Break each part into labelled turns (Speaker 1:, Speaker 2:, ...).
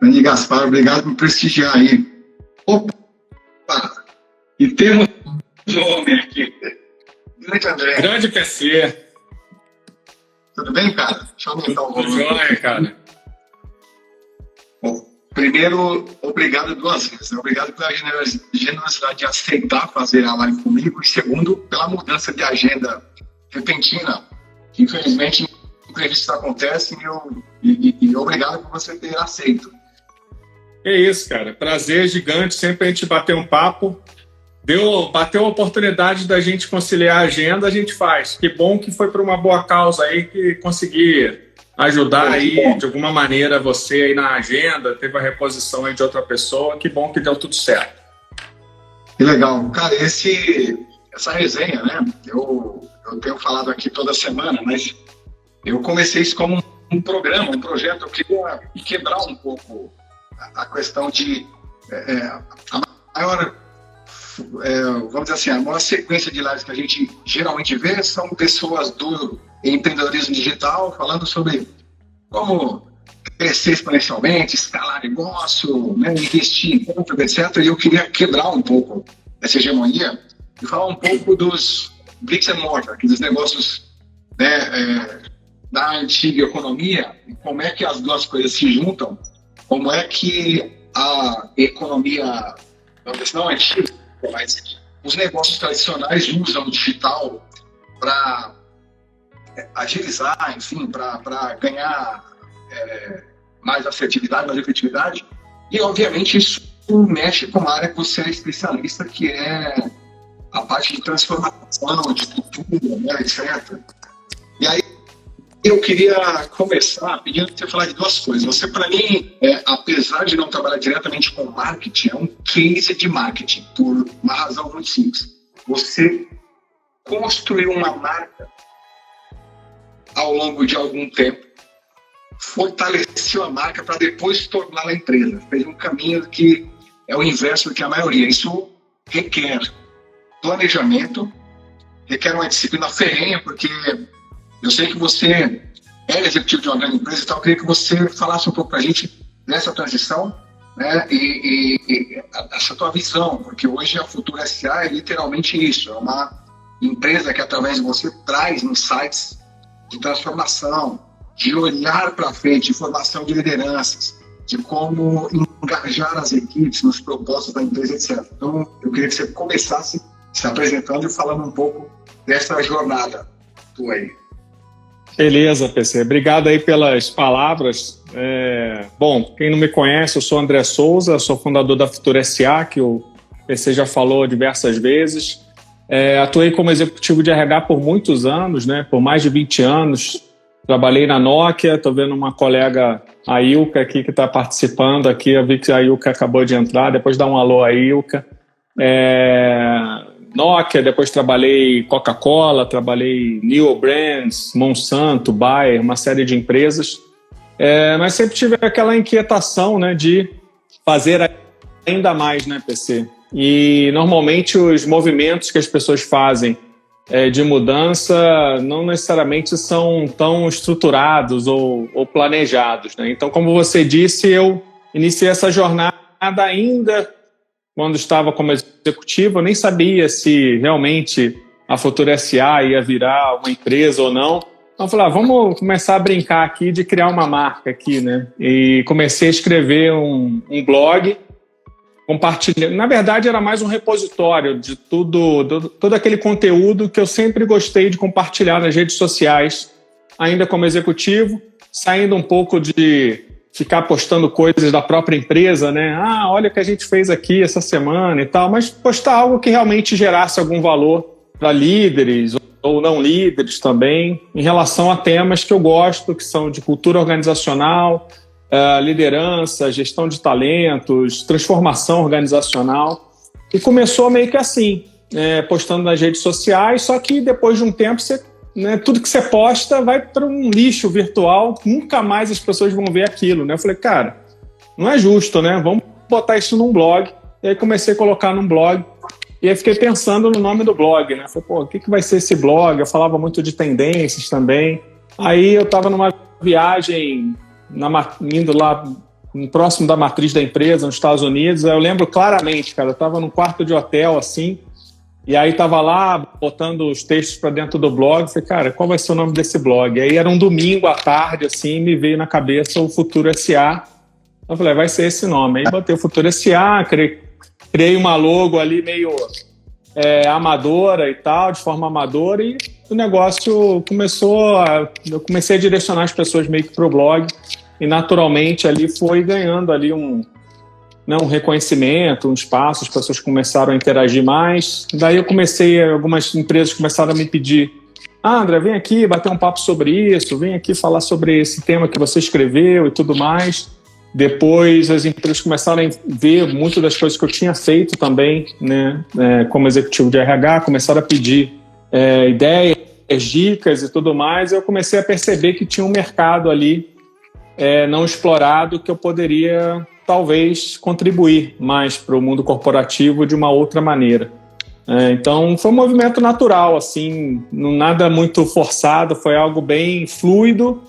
Speaker 1: Grande Gaspar, obrigado por prestigiar aí. Opa! E temos um homem aqui. Grande André.
Speaker 2: Grande PC.
Speaker 1: Tudo bem, cara? Deixa eu aumentar o
Speaker 2: Tudo
Speaker 1: volume.
Speaker 2: jóia, cara.
Speaker 1: Bom, primeiro, obrigado duas vezes. Né? Obrigado pela generosidade de aceitar fazer a live comigo. E segundo, pela mudança de agenda repentina. Infelizmente, imprevistos acontecem e obrigado por você ter aceito.
Speaker 2: É isso, cara. Prazer gigante. Sempre a gente bater um papo. Bateu a oportunidade da gente conciliar a agenda, a gente faz. Que bom que foi por uma boa causa aí que consegui ajudar aí de alguma maneira você aí na agenda, teve a reposição aí de outra pessoa. Que bom que deu tudo certo.
Speaker 1: Que legal. Cara, essa resenha, né? Eu tenho falado aqui toda semana, mas eu comecei isso como um programa, um projeto. Eu queria quebrar um pouco a questão de a maior, vamos dizer assim, a maior sequência de lives que a gente geralmente vê são pessoas do empreendedorismo digital falando sobre como crescer exponencialmente, escalar negócio, né, investir em compra, etc. E eu queria quebrar um pouco essa hegemonia e falar um pouco dos bricks and mortar, dos negócios, né, da antiga economia, e como é que as duas coisas se juntam, como é que a economia, não antiga, mas os negócios tradicionais usam o digital para agilizar, enfim, para ganhar mais assertividade, mais efetividade. E, obviamente, isso mexe com uma área que você é especialista, que é a parte de transformação, de cultura, né, etc. E aí, eu queria começar pedindo para você falar de duas coisas. Você, para mim, apesar de não trabalhar diretamente com marketing, é um case de marketing, por uma razão muito simples. Você construiu uma marca ao longo de algum tempo, fortaleceu a marca para depois torná-la empresa. Fez um caminho que é o inverso do que a maioria. Isso requer planejamento, requer uma disciplina ferrenha, porque eu sei que você é executivo de uma grande empresa e tal. Eu queria que você falasse um pouco para a gente dessa transição, né, e essa tua visão, porque hoje a Futura SA é literalmente isso, é uma empresa que através de você traz insights de transformação, de olhar para frente, de formação de lideranças, de como engajar as equipes nos propósitos da empresa, etc. Então, eu queria que você começasse se apresentando e falando um pouco dessa jornada tua aí.
Speaker 2: Beleza, PC. Obrigado aí pelas palavras. Bom, quem não me conhece, eu sou André Souza, sou fundador da Futura SA, que o PC já falou diversas vezes. Atuei como executivo de RH por muitos anos, né? Por mais de 20 anos. Trabalhei na Nokia, estou vendo uma colega, a Ilka, aqui, que está participando aqui. Eu vi que a Ilka acabou de entrar, depois dá um alô a Ilka. Nokia, depois trabalhei Coca-Cola, trabalhei Neo Brands, Monsanto, Bayer, uma série de empresas. Mas sempre tive aquela inquietação, né, de fazer ainda mais, né, PC? E normalmente os movimentos que as pessoas fazem de mudança não necessariamente são tão estruturados ou planejados, né? Então, como você disse, eu iniciei essa jornada ainda quando estava como executivo. Eu nem sabia se realmente a Futura SA ia virar uma empresa ou não. Então, eu falei, vamos começar a brincar aqui de criar uma marca aqui, né? E comecei a escrever um blog, compartilhando. Na verdade, era mais um repositório de todo aquele conteúdo que eu sempre gostei de compartilhar nas redes sociais, ainda como executivo, saindo um pouco de ficar postando coisas da própria empresa, né? Olha o que a gente fez aqui essa semana e tal, mas postar algo que realmente gerasse algum valor para líderes ou não líderes também, em relação a temas que eu gosto, que são de cultura organizacional, liderança, gestão de talentos, transformação organizacional. E começou meio que assim, postando nas redes sociais, só que depois de um tempo, tudo que você posta vai para um lixo virtual, nunca mais as pessoas vão ver aquilo, né? Eu falei, cara, não é justo, né? Vamos botar isso num blog. E aí comecei a colocar num blog. E aí fiquei pensando no nome do blog, né? Falei, o que vai ser esse blog? Eu falava muito de tendências também. Aí eu estava numa viagem, indo lá próximo da matriz da empresa, nos Estados Unidos. Eu lembro claramente, cara, eu estava num quarto de hotel, assim, e aí estava lá botando os textos para dentro do blog. Falei, cara, qual vai ser o nome desse blog? E aí era um domingo à tarde, assim, me veio na cabeça o Futuro SA. Eu falei, vai ser esse nome. Aí botei o Futuro SA, criei uma logo ali meio amadora e tal, de forma amadora, e o negócio eu comecei a direcionar as pessoas meio que para o blog, e naturalmente ali foi ganhando ali um reconhecimento, um espaço, as pessoas começaram a interagir mais. Daí algumas empresas começaram a me pedir, André, vem aqui bater um papo sobre isso, vem aqui falar sobre esse tema que você escreveu e tudo mais. Depois as empresas começaram a ver muito das coisas que eu tinha feito também, né, como executivo de RH, começaram a pedir ideias, dicas e tudo mais. Eu comecei a perceber que tinha um mercado ali não explorado, que eu poderia talvez contribuir mais para o mundo corporativo de uma outra maneira. Então foi um movimento natural, assim, nada muito forçado, foi algo bem fluido,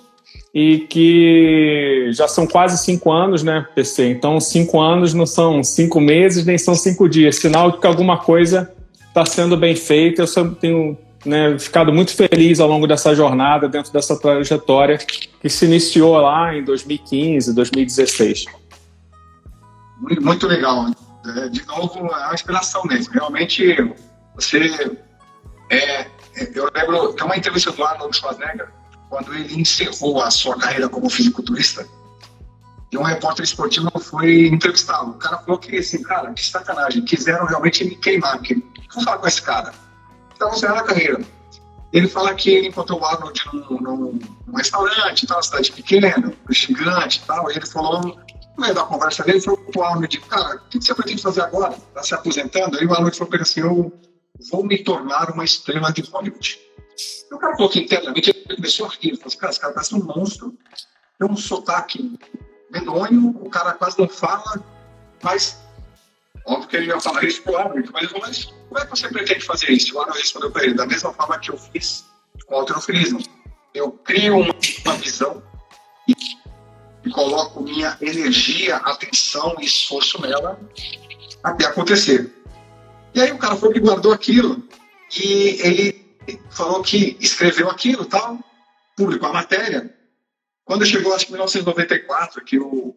Speaker 2: e que já são quase 5 anos, né, PC? Então 5 anos não são 5 meses, nem são 5 dias. Sinal de que alguma coisa está sendo bem feita. Eu só tenho ficado muito feliz ao longo dessa jornada, dentro dessa trajetória que se iniciou lá em 2015, 2016.
Speaker 1: Muito legal. De novo, é uma inspiração mesmo. Realmente, você... eu lembro, tem uma entrevista do Arnold Schwarzenegger, quando ele encerrou a sua carreira como fisiculturista, e um repórter esportivo foi entrevistá-lo. O cara falou que, assim, cara, que sacanagem, quiseram realmente me queimar, porque vamos falar com esse cara. Estava encerrando a carreira. Ele fala que ele encontrou o Arnold num restaurante, uma cidade pequena, gigante e tal, e ele falou, no meio da conversa dele, falou pro Arnold, cara, o que você pretende fazer agora? Está se aposentando? Aí o Arnold falou para ele assim, eu vou me tornar uma estrela de Hollywood. E o cara falou que internamente ele começou a rir. Ele falou assim, cara, esse cara parece um monstro, tem um sotaque medonho, o cara quase não fala, mas óbvio que ele ia falar isso pro Arnold, mas ele falou, mas como é que você pretende fazer isso? O Arnold respondeu para ele, da mesma forma que eu fiz com o halterofilismo. Eu crio uma visão e coloco minha energia, atenção e esforço nela até acontecer. E aí o cara foi que guardou aquilo e ele falou que escreveu aquilo, tal, publicou a matéria. Quando chegou, acho que em 1994, que o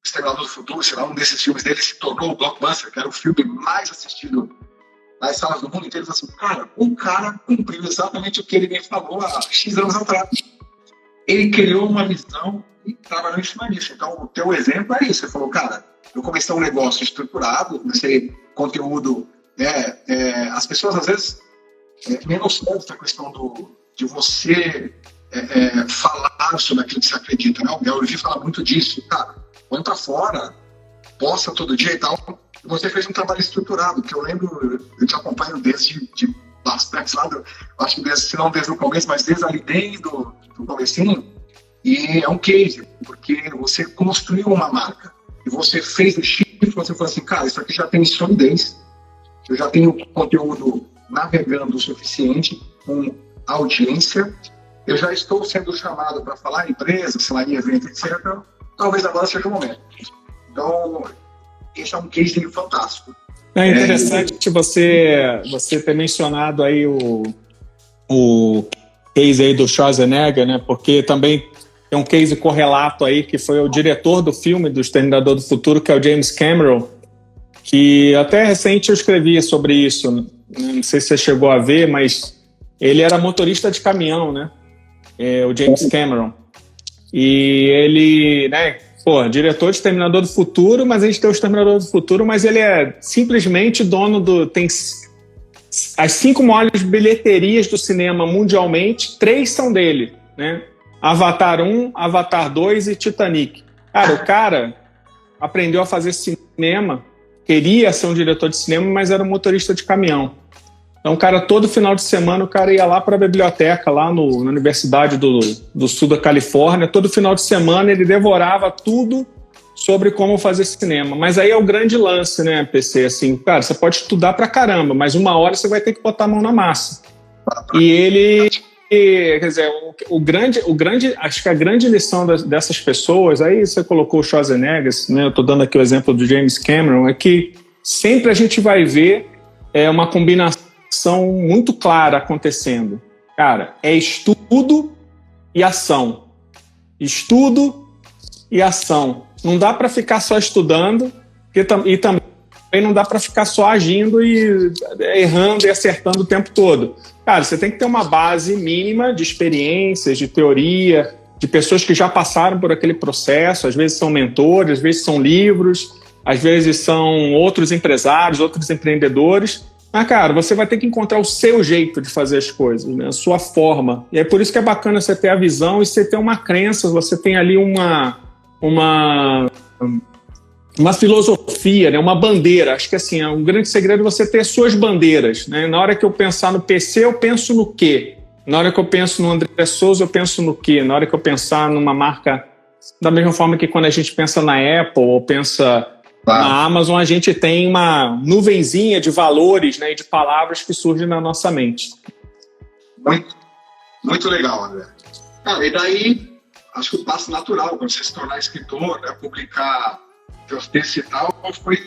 Speaker 1: Exterminador do Futuro, sei lá, um desses filmes dele se tornou o blockbuster, que era o filme mais assistido nas salas do mundo inteiro. Ele falou assim, cara, o cara cumpriu exatamente o que ele me falou há X anos atrás. Ele criou uma visão e trabalhou em cima disso. Então, o teu exemplo é isso. Você falou, cara, eu comecei um negócio estruturado, comecei conteúdo... as pessoas, às vezes, menosprezam essa questão de você falar sobre aquilo que você acredita, né? Eu ouvi falar muito disso. Cara, põe pra fora, posta todo dia e tal. E você fez um trabalho estruturado, que eu lembro, eu te acompanho desde bastante lá, acho que se não desde o começo, mas desde ali desde do comecinho. E é um case, porque você construiu uma marca. E você fez o shift, você falou assim, cara, isso aqui já tem solidez, eu já tenho conteúdo navegando o suficiente, com audiência, eu já estou sendo chamado para falar em empresa, sei lá, em evento, etc. Talvez agora seja o momento. Então, esse é um case fantástico.
Speaker 2: É interessante você ter mencionado aí o case aí do Schwarzenegger, né? Porque também tem um case correlato aí, que foi o diretor do filme do Exterminador do Futuro, que é o James Cameron, que até recente eu escrevi sobre isso. Não sei se você chegou a ver, mas ele era motorista de caminhão, né? O James Cameron. E ele, né, diretor de Exterminador do Futuro, mas a gente tem o Exterminador do Futuro, mas ele é simplesmente dono tem as 5 maiores bilheterias do cinema mundialmente, 3 são dele, né? Avatar 1, Avatar 2 e Titanic. Cara, o cara aprendeu a fazer cinema, queria ser um diretor de cinema, mas era um motorista de caminhão. Então, cara, todo final de semana o cara ia lá para a biblioteca, lá na Universidade do Sul da Califórnia. Todo final de semana ele devorava tudo sobre como fazer cinema. Mas aí é o grande lance, né, PC? Assim, cara, você pode estudar pra caramba, mas uma hora você vai ter que botar a mão na massa. E ele quer dizer, acho que a grande lição dessas pessoas, aí você colocou o Schwarzenegger, né, eu estou dando aqui o exemplo do James Cameron, é que sempre a gente vai ver uma combinação muito clara acontecendo. Cara, é estudo e ação. Estudo e ação. Não dá para ficar só estudando e também não dá para ficar só agindo e errando e acertando o tempo todo. Cara, você tem que ter uma base mínima de experiências, de teoria, de pessoas que já passaram por aquele processo. Às vezes são mentores, às vezes são livros, às vezes são outros empresários, outros empreendedores. Mas, cara, você vai ter que encontrar o seu jeito de fazer as coisas, né? A sua forma. E é por isso que é bacana você ter a visão e você ter uma crença, você tem ali uma filosofia, né? Uma bandeira. Acho que assim, um grande segredo é você ter suas bandeiras, né? Na hora que eu pensar no PC, eu penso no quê? Na hora que eu penso no André Souza, eu penso no quê? Na hora que eu pensar numa marca, da mesma forma que quando a gente pensa na Apple ou pensa na Amazon, a gente tem uma nuvenzinha de valores, né, e de palavras que surgem na nossa mente.
Speaker 1: Muito, muito legal, André. Cara, e daí, acho que o passo natural para você se tornar escritor, né, publicar seus textos e tal, foi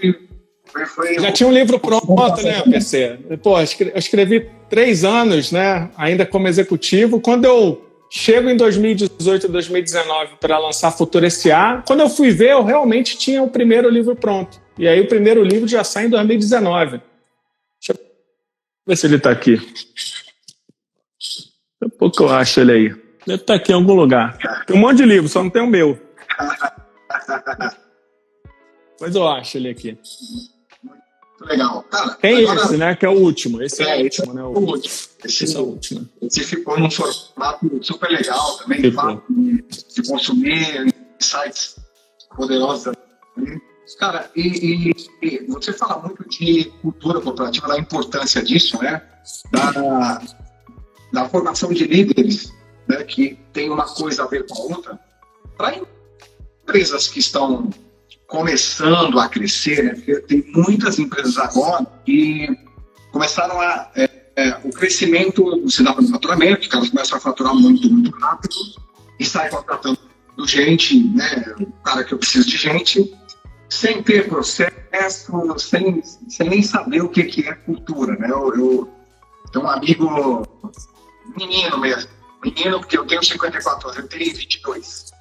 Speaker 2: já tinha um livro pronto, né, PC? Pô, eu escrevi 3 anos, né, ainda como executivo. Quando eu chego em 2018 e 2019 para lançar Futuro S.A., quando eu fui ver, eu realmente tinha o primeiro livro pronto. E aí o primeiro livro já sai em 2019. Deixa eu ver se ele está aqui. Daqui a pouco eu acho ele aí. Deve estar aqui em algum lugar. Tem um monte de livro, só não tem o meu. Mas eu acho ele aqui.
Speaker 1: Legal. Cara,
Speaker 2: tem agora, esse, né? Que é o último. Esse é o último, né?
Speaker 1: O último. Esse é o último. Esse ficou num formato super legal também, de consumir insights poderosos. Cara, e você fala muito de cultura corporativa, da importância disso, né? Da formação de líderes, né? Que tem uma coisa a ver com a outra. Para empresas que estão começando a crescer, né? Porque tem muitas empresas agora que começaram o crescimento do sinal de faturamento, que elas começam a faturar muito, muito rápido e saem contratando gente, né? O cara que eu preciso de gente, sem ter processo, sem nem saber o que é cultura, né? Eu tenho um amigo, menino, porque eu tenho 54 anos, ele tem 22.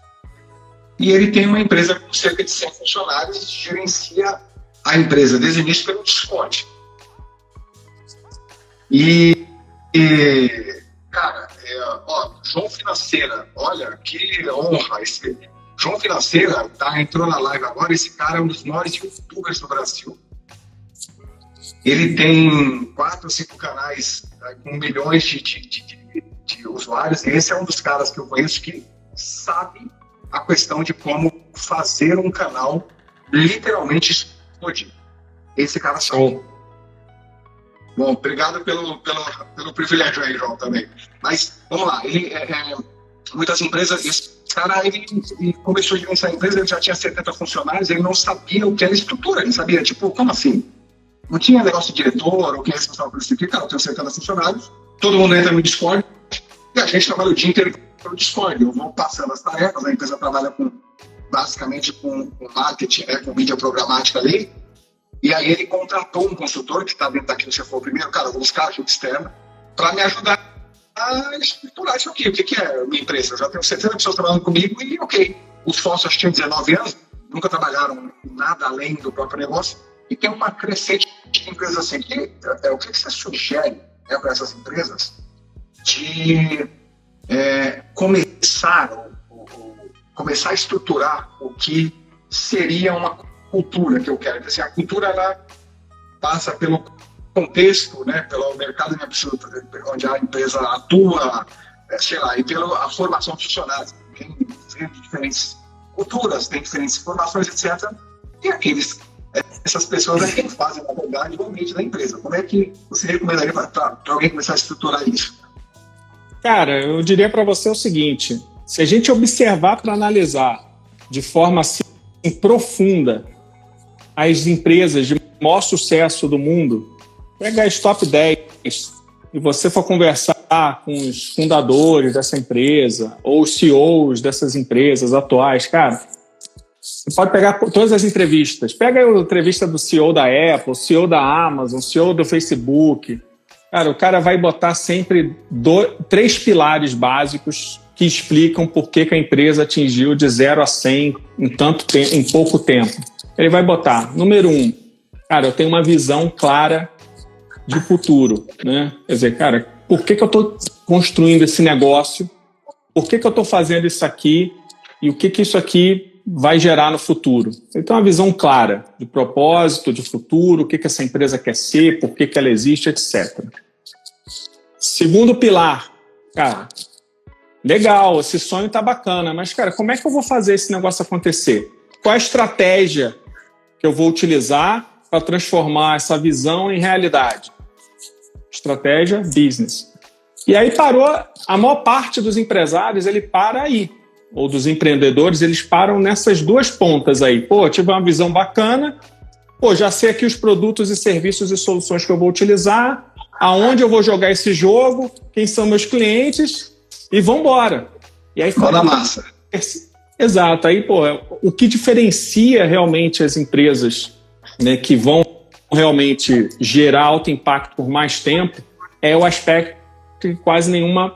Speaker 1: E ele tem uma empresa com cerca de 100 funcionários e gerencia a empresa desde o início pelo Discord. Cara, João Financeira, olha que honra. João Financeira entrou na live agora, esse cara é um dos maiores youtubers do Brasil. Ele tem 4 ou 5 canais com milhões de usuários, e esse é um dos caras que eu conheço que sabe a questão de como fazer um canal literalmente explodir. Esse cara sabe. Bom, obrigado pelo privilégio aí, João, também. Mas, vamos lá, muitas empresas, esse cara, ele começou a gerenciar a empresa, ele já tinha 70 funcionários, ele não sabia o que era estrutura, ele sabia, tipo, como assim? Não tinha negócio de diretor, ou quem é responsável por isso aqui, cara, eu tenho 70 funcionários, todo mundo entra no Discord, e a gente trabalha o dia inteiro pelo Discord. Eu vou passando as tarefas, a empresa trabalha basicamente com marketing, né, com mídia programática ali, e aí ele contratou um consultor que está dentro daquilo que você falou primeiro, cara, eu vou buscar ajuda externa para me ajudar a estruturar isso aqui. O que é minha empresa? Eu já tenho 70 pessoas trabalhando comigo e, ok, os sócios tinham 19 anos, nunca trabalharam nada além do próprio negócio, e tem uma crescente de empresas assim. O que você sugere para essas empresas de começar a estruturar o que seria uma cultura que eu quero? Então, assim, a cultura, ela passa pelo contexto, né, pelo mercado onde a empresa atua, e pela formação de funcionários. Tem diferentes culturas, tem diferentes formações, etc. E essas pessoas é quem fazem, na verdade, o ambiente da empresa. Como é que você recomendaria para alguém começar a estruturar isso?
Speaker 2: Cara, eu diria para você o seguinte: se a gente observar para analisar de forma assim, profunda as empresas de maior sucesso do mundo, pega as top 10 e você for conversar com os fundadores dessa empresa ou os CEOs dessas empresas atuais, cara, você pode pegar todas as entrevistas. Pega a entrevista do CEO da Apple, CEO da Amazon, CEO do Facebook. Cara, o cara vai botar sempre 3 pilares básicos que explicam por que a empresa atingiu de 0 a 100 em pouco tempo. Ele vai botar, número 1, cara, eu tenho uma visão clara de futuro, né? Quer dizer, cara, por que eu estou construindo esse negócio? Por que eu estou fazendo isso aqui? E o que isso aqui vai gerar no futuro? Ele tem uma visão clara de propósito, de futuro, o que essa empresa quer ser, por que ela existe, etc. Segundo pilar, cara, legal, esse sonho tá bacana, mas, cara, como é que eu vou fazer esse negócio acontecer? Qual a estratégia que eu vou utilizar para transformar essa visão em realidade? Estratégia, business. E aí parou, a maior parte dos empresários, ele para aí. Ou dos empreendedores, eles param nessas 2 pontas aí. Pô, tive uma visão bacana, pô, já sei aqui os produtos e serviços e soluções que eu vou utilizar, aonde eu vou jogar esse jogo, quem são meus clientes, e vambora. E aí,
Speaker 1: mão na massa.
Speaker 2: Exato. Aí, pô, o que diferencia realmente as empresas, né, que vão realmente gerar alto impacto por mais tempo é o aspecto que quase nenhuma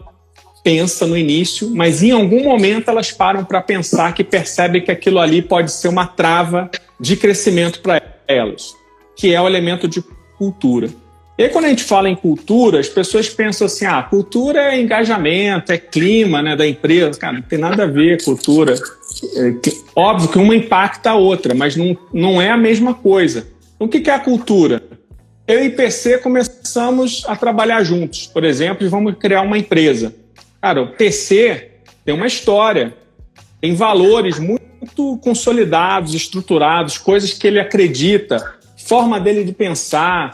Speaker 2: pensa no início, mas em algum momento elas param para pensar, que percebem que aquilo ali pode ser uma trava de crescimento para elas, que é o elemento de cultura. E aí, quando a gente fala em cultura, as pessoas pensam assim, cultura é engajamento, é clima, né, da empresa. Cara, não tem nada a ver cultura. Óbvio que uma impacta a outra, mas não é a mesma coisa. Então, o que é a cultura? Eu e PC começamos a trabalhar juntos, por exemplo, e vamos criar uma empresa. Cara, o PC tem uma história, tem valores muito consolidados, estruturados, coisas que ele acredita, forma dele de pensar,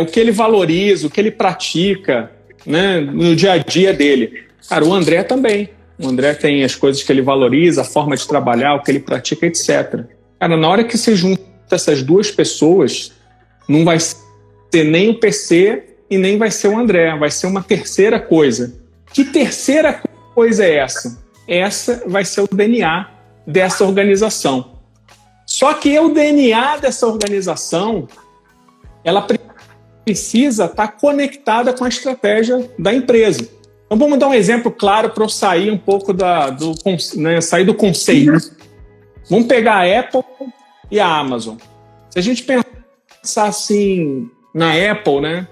Speaker 2: o que ele valoriza, o que ele pratica, né, no dia a dia dele. Cara, o André também. O André tem as coisas que ele valoriza, a forma de trabalhar, o que ele pratica, etc. Cara, na hora que você junta essas 2 pessoas, não vai ser nem o PC e nem vai ser o André, vai ser uma terceira coisa. Que terceira coisa é essa? Essa vai ser o DNA dessa organização. Só que o DNA dessa organização, ela precisa estar conectada com a estratégia da empresa. Então vamos dar um exemplo claro para eu sair um pouco sair do conceito. Vamos pegar a Apple e a Amazon. Se a gente pensar assim na Apple, né,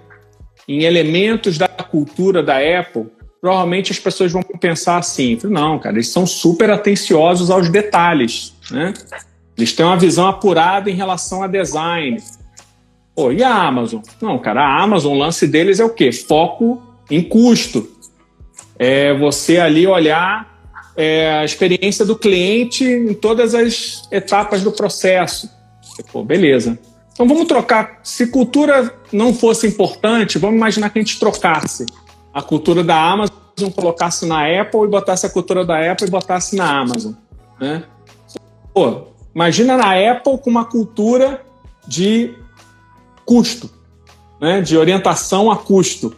Speaker 2: em elementos da cultura da Apple, provavelmente as pessoas vão pensar assim, não, cara, eles são super atenciosos aos detalhes, né? Eles têm uma visão apurada em relação a design. Pô, e a Amazon? Não, cara, a Amazon, o lance deles é o quê? Foco em custo. É você ali olhar a experiência do cliente em todas as etapas do processo. Pô, beleza. Então vamos trocar. Se cultura não fosse importante, vamos imaginar que a gente trocasse a cultura da Amazon, colocasse na Apple e botasse a cultura da Apple e botasse na Amazon, né? Pô, imagina na Apple com uma cultura de custo, né? De orientação a custo,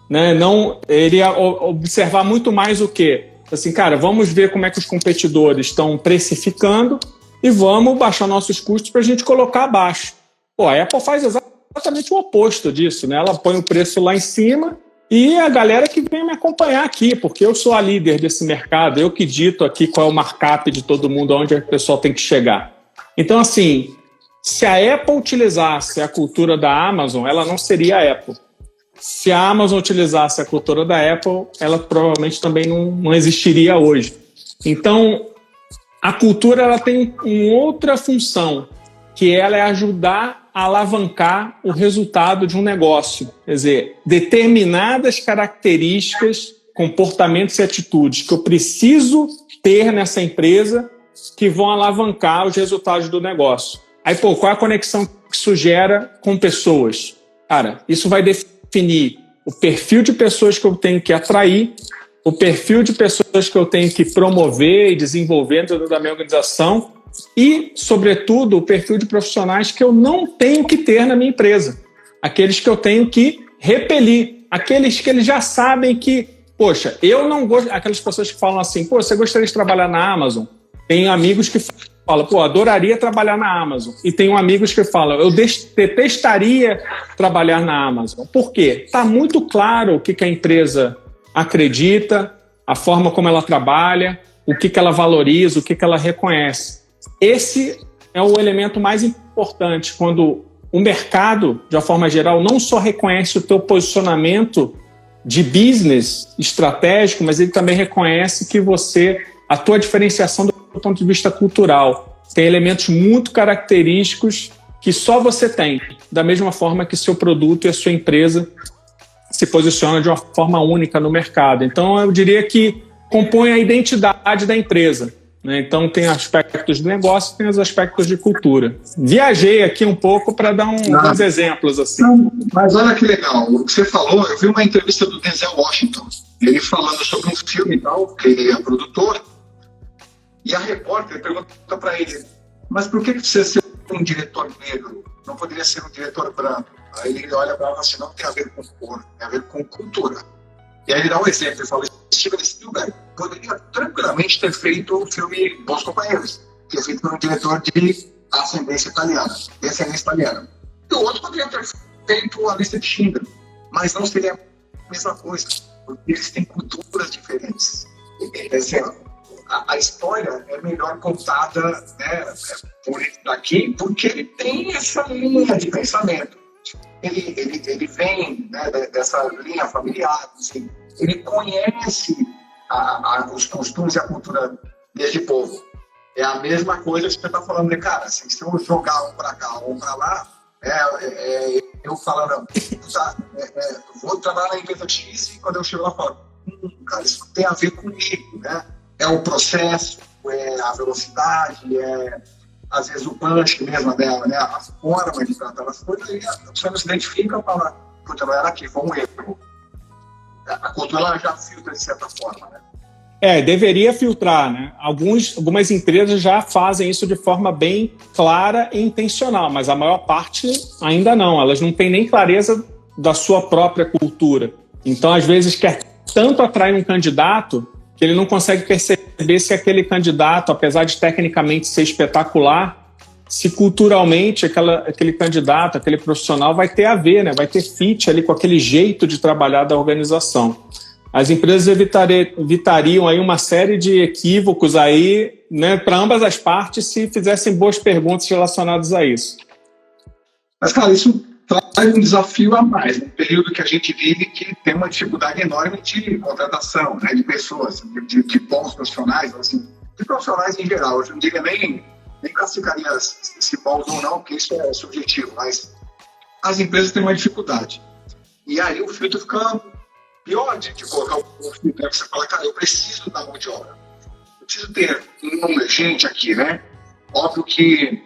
Speaker 2: né? Não, ele ia observar muito mais o quê? Assim, cara, vamos ver como é que os competidores estão precificando e vamos baixar nossos custos para a gente colocar abaixo. Pô, a Apple faz exatamente o oposto disso, né? Ela põe o preço lá em cima e a galera que vem me acompanhar aqui, porque eu sou a líder desse mercado, eu que dito aqui qual é o markup de todo mundo, onde o pessoal tem que chegar. Então, assim, se a Apple utilizasse a cultura da Amazon, ela não seria a Apple. Se a Amazon utilizasse a cultura da Apple, ela provavelmente também não existiria hoje. Então, a cultura ela tem uma outra função, que ela é ajudar a alavancar o resultado de um negócio. Quer dizer, determinadas características, comportamentos e atitudes que eu preciso ter nessa empresa que vão alavancar os resultados do negócio. Aí, pô, qual é a conexão que isso gera com pessoas? Cara, isso vai definir o perfil de pessoas que eu tenho que atrair, o perfil de pessoas que eu tenho que promover e desenvolver dentro da minha organização e, sobretudo, o perfil de profissionais que eu não tenho que ter na minha empresa. Aqueles que eu tenho que repelir, aqueles que eles já sabem que, poxa, eu não gosto, aquelas pessoas que falam assim, pô, você gostaria de trabalhar na Amazon? Tem amigos que falam, pô, adoraria trabalhar na Amazon. E tem amigos que falam, eu detestaria trabalhar na Amazon. Por quê? Está muito claro o que a empresa acredita, a forma como ela trabalha, o que ela valoriza, o que ela reconhece. Esse é o elemento mais importante, quando o mercado, de uma forma geral, não só reconhece o teu posicionamento de business estratégico, mas ele também reconhece que a tua diferenciação do ponto de vista cultural tem elementos muito característicos que só você tem, da mesma forma que seu produto e a sua empresa se posiciona de uma forma única no mercado. Então, eu diria que compõe a identidade da empresa, né? Então, tem aspectos de negócio, tem os aspectos de cultura. Viajei aqui um pouco para dar uns exemplos. Assim.
Speaker 1: Mas olha que legal, o que você falou, eu vi uma entrevista do Denzel Washington, ele falando sobre um filme e tal, que ele é produtor, e a repórter pergunta para ele, mas por que você ser um diretor negro? Não poderia ser um diretor branco? Aí ele olha para ela assim, não tem a ver com cor, tem a ver com cultura. E aí ele dá um exemplo, ele fala, Steven Spielberg poderia tranquilamente ter feito o filme Bons Companheiros, que é feito por um diretor de ascendência italiana. E o outro poderia ter feito A Lista de Schindler, mas não seria a mesma coisa, porque eles têm culturas diferentes. A história é melhor contada, né, por ele daqui, porque ele tem essa linha de pensamento. Ele vem, né, dessa linha familiar, assim, ele conhece os costumes e a cultura desse povo. É a mesma coisa que você está falando, né, cara? Assim, se eu jogar um para cá ou um para lá, eu falo, não, vou trabalhar na empresa X e quando eu chego lá, eu falo, cara, isso tem a ver comigo, né? É o processo, é a velocidade, às vezes o punch mesmo dela, né? A forma de tratar as coisas, e a pessoa não se identifica e fala, puta, não era aqui, foi um erro. A cultura ela já filtra de certa forma, né?
Speaker 2: Deveria filtrar, né? Algumas empresas já fazem isso de forma bem clara e intencional, mas a maior parte ainda não. Elas não têm nem clareza da sua própria cultura. Então, às vezes, quer tanto atrair um candidato que ele não consegue perceber se aquele candidato, apesar de tecnicamente ser espetacular, se culturalmente aquele candidato, aquele profissional vai ter a ver, né? Vai ter fit ali com aquele jeito de trabalhar da organização. As empresas evitariam aí uma série de equívocos aí, né, para ambas as partes se fizessem boas perguntas relacionadas a isso.
Speaker 1: Mas, cara, isso traz um desafio a mais, um período que a gente vive que tem uma dificuldade enorme de contratação, né, de pessoas, de bons profissionais, assim, de profissionais em geral. Eu não diria nem classificaria se bons ou não, porque isso é subjetivo, mas as empresas têm uma dificuldade. E aí o filtro fica pior de colocar o filtro, você fala, cara, eu preciso da mão de obra. Eu preciso ter gente aqui, né? Óbvio que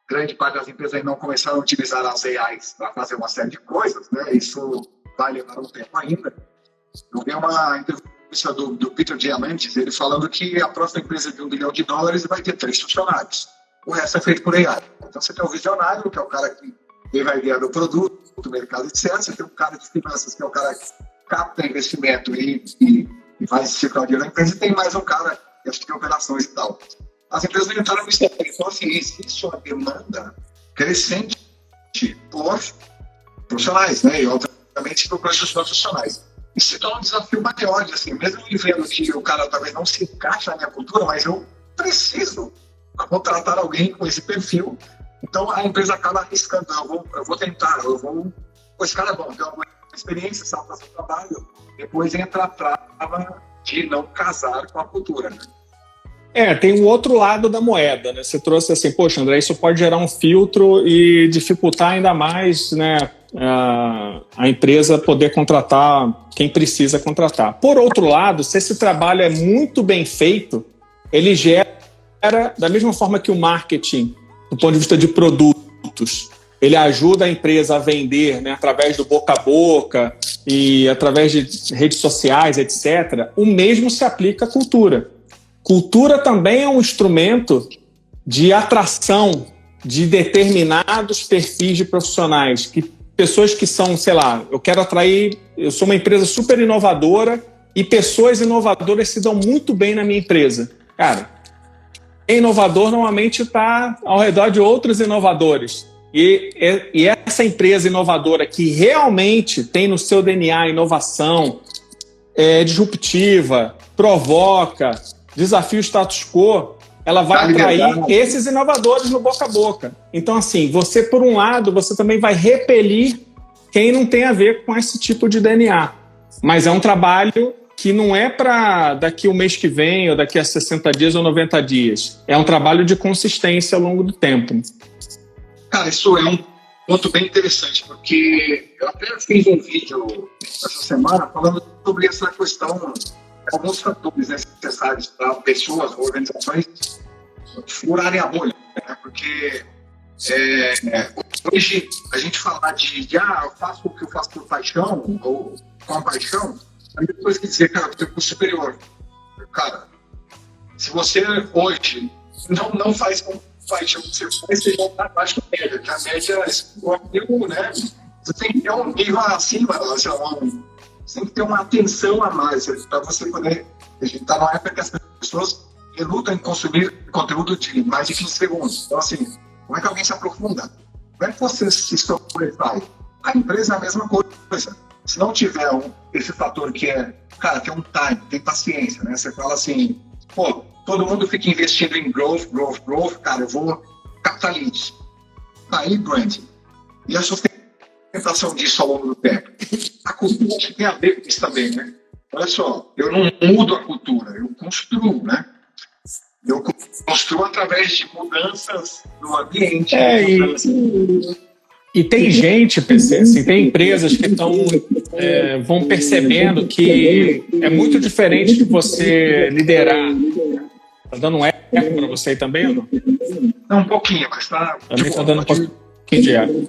Speaker 1: grande parte das empresas ainda não começaram a utilizar as AIs para fazer uma série de coisas, né? Isso vai levar um tempo ainda. Eu vi uma entrevista do Peter Diamandis, ele falando que a próxima empresa de $1 bilhão vai ter 3 funcionários. O resto é feito por AI. Então você tem o visionário, que é o cara que vai ver o produto, do mercado, etc. Você tem o cara de finanças, que é o cara que capta investimento e faz circular dinheiro na empresa, e tem mais um cara que tem operações e tal. As empresas entraram no estado. Então, assim, existe uma demanda crescente por profissionais, né? E, obviamente, por profissionais. Isso se torna um desafio maior, assim, mesmo vendo que o cara talvez não se encaixa na minha cultura, mas eu preciso contratar alguém com esse perfil. Então, a empresa acaba arriscando, eu vou tentar, esse cara é bom, tem uma experiência, sabe fazer o trabalho, depois entra a trava de não casar com a cultura, né?
Speaker 2: Tem o outro lado da moeda, né? Você trouxe assim, poxa, André, isso pode gerar um filtro e dificultar ainda mais, né, a empresa poder contratar quem precisa contratar. Por outro lado, se esse trabalho é muito bem feito, ele gera, da mesma forma que o marketing, do ponto de vista de produtos, ele ajuda a empresa a vender, né, através do boca a boca e através de redes sociais, etc. O mesmo se aplica à cultura. Cultura também é um instrumento de atração de determinados perfis de profissionais que pessoas que são, sei lá, eu sou uma empresa super inovadora e pessoas inovadoras se dão muito bem na minha empresa. Cara, inovador normalmente está ao redor de outros inovadores. E essa empresa inovadora que realmente tem no seu DNA inovação, disruptiva, provoca, desafia o status quo, ela vai atrair esses inovadores no boca a boca. Então, assim, você, por um lado, você também vai repelir quem não tem a ver com esse tipo de DNA. Mas é um trabalho que não é para daqui o mês que vem, ou daqui a 60 dias ou 90 dias. É um trabalho de consistência ao longo do tempo.
Speaker 1: Cara, isso é um ponto bem interessante, porque eu até fiz um vídeo essa semana falando sobre essa questão, alguns fatores necessários para pessoas, organizações furarem a bolha, né? Porque hoje a gente falar eu faço o que eu faço por paixão ou com paixão, a depois que dizer, cara, eu tenho curso superior. Cara, se você hoje não faz com paixão que você faz, você já está abaixo da média, que a média é né? Você tem que ter um nível acima, você tem que ter uma atenção a mais para você poder. A gente está numa época que as pessoas relutam em consumir conteúdo de mais de 15 segundos. Então, assim, como é que alguém se aprofunda? Como é que você se sobressai? A empresa é a mesma coisa. Se não tiver esse fator que cara, tem um time, tem paciência, né? Você fala assim, pô, todo mundo fica investindo em growth, cara, eu vou captar leads. Aí, branding. E a sustentação disso ao longo do tempo. A cultura tem a ver com isso também, né? Olha só, eu não mudo a cultura, eu construo, né? Eu construo através de mudanças no ambiente.
Speaker 2: E tem gente, PC, assim, tem empresas que vão percebendo que é muito diferente de você liderar. Tá dando um eco para você aí também ou não?
Speaker 1: Não, um pouquinho, mas tá.
Speaker 2: Também tá dando um pouquinho de eco.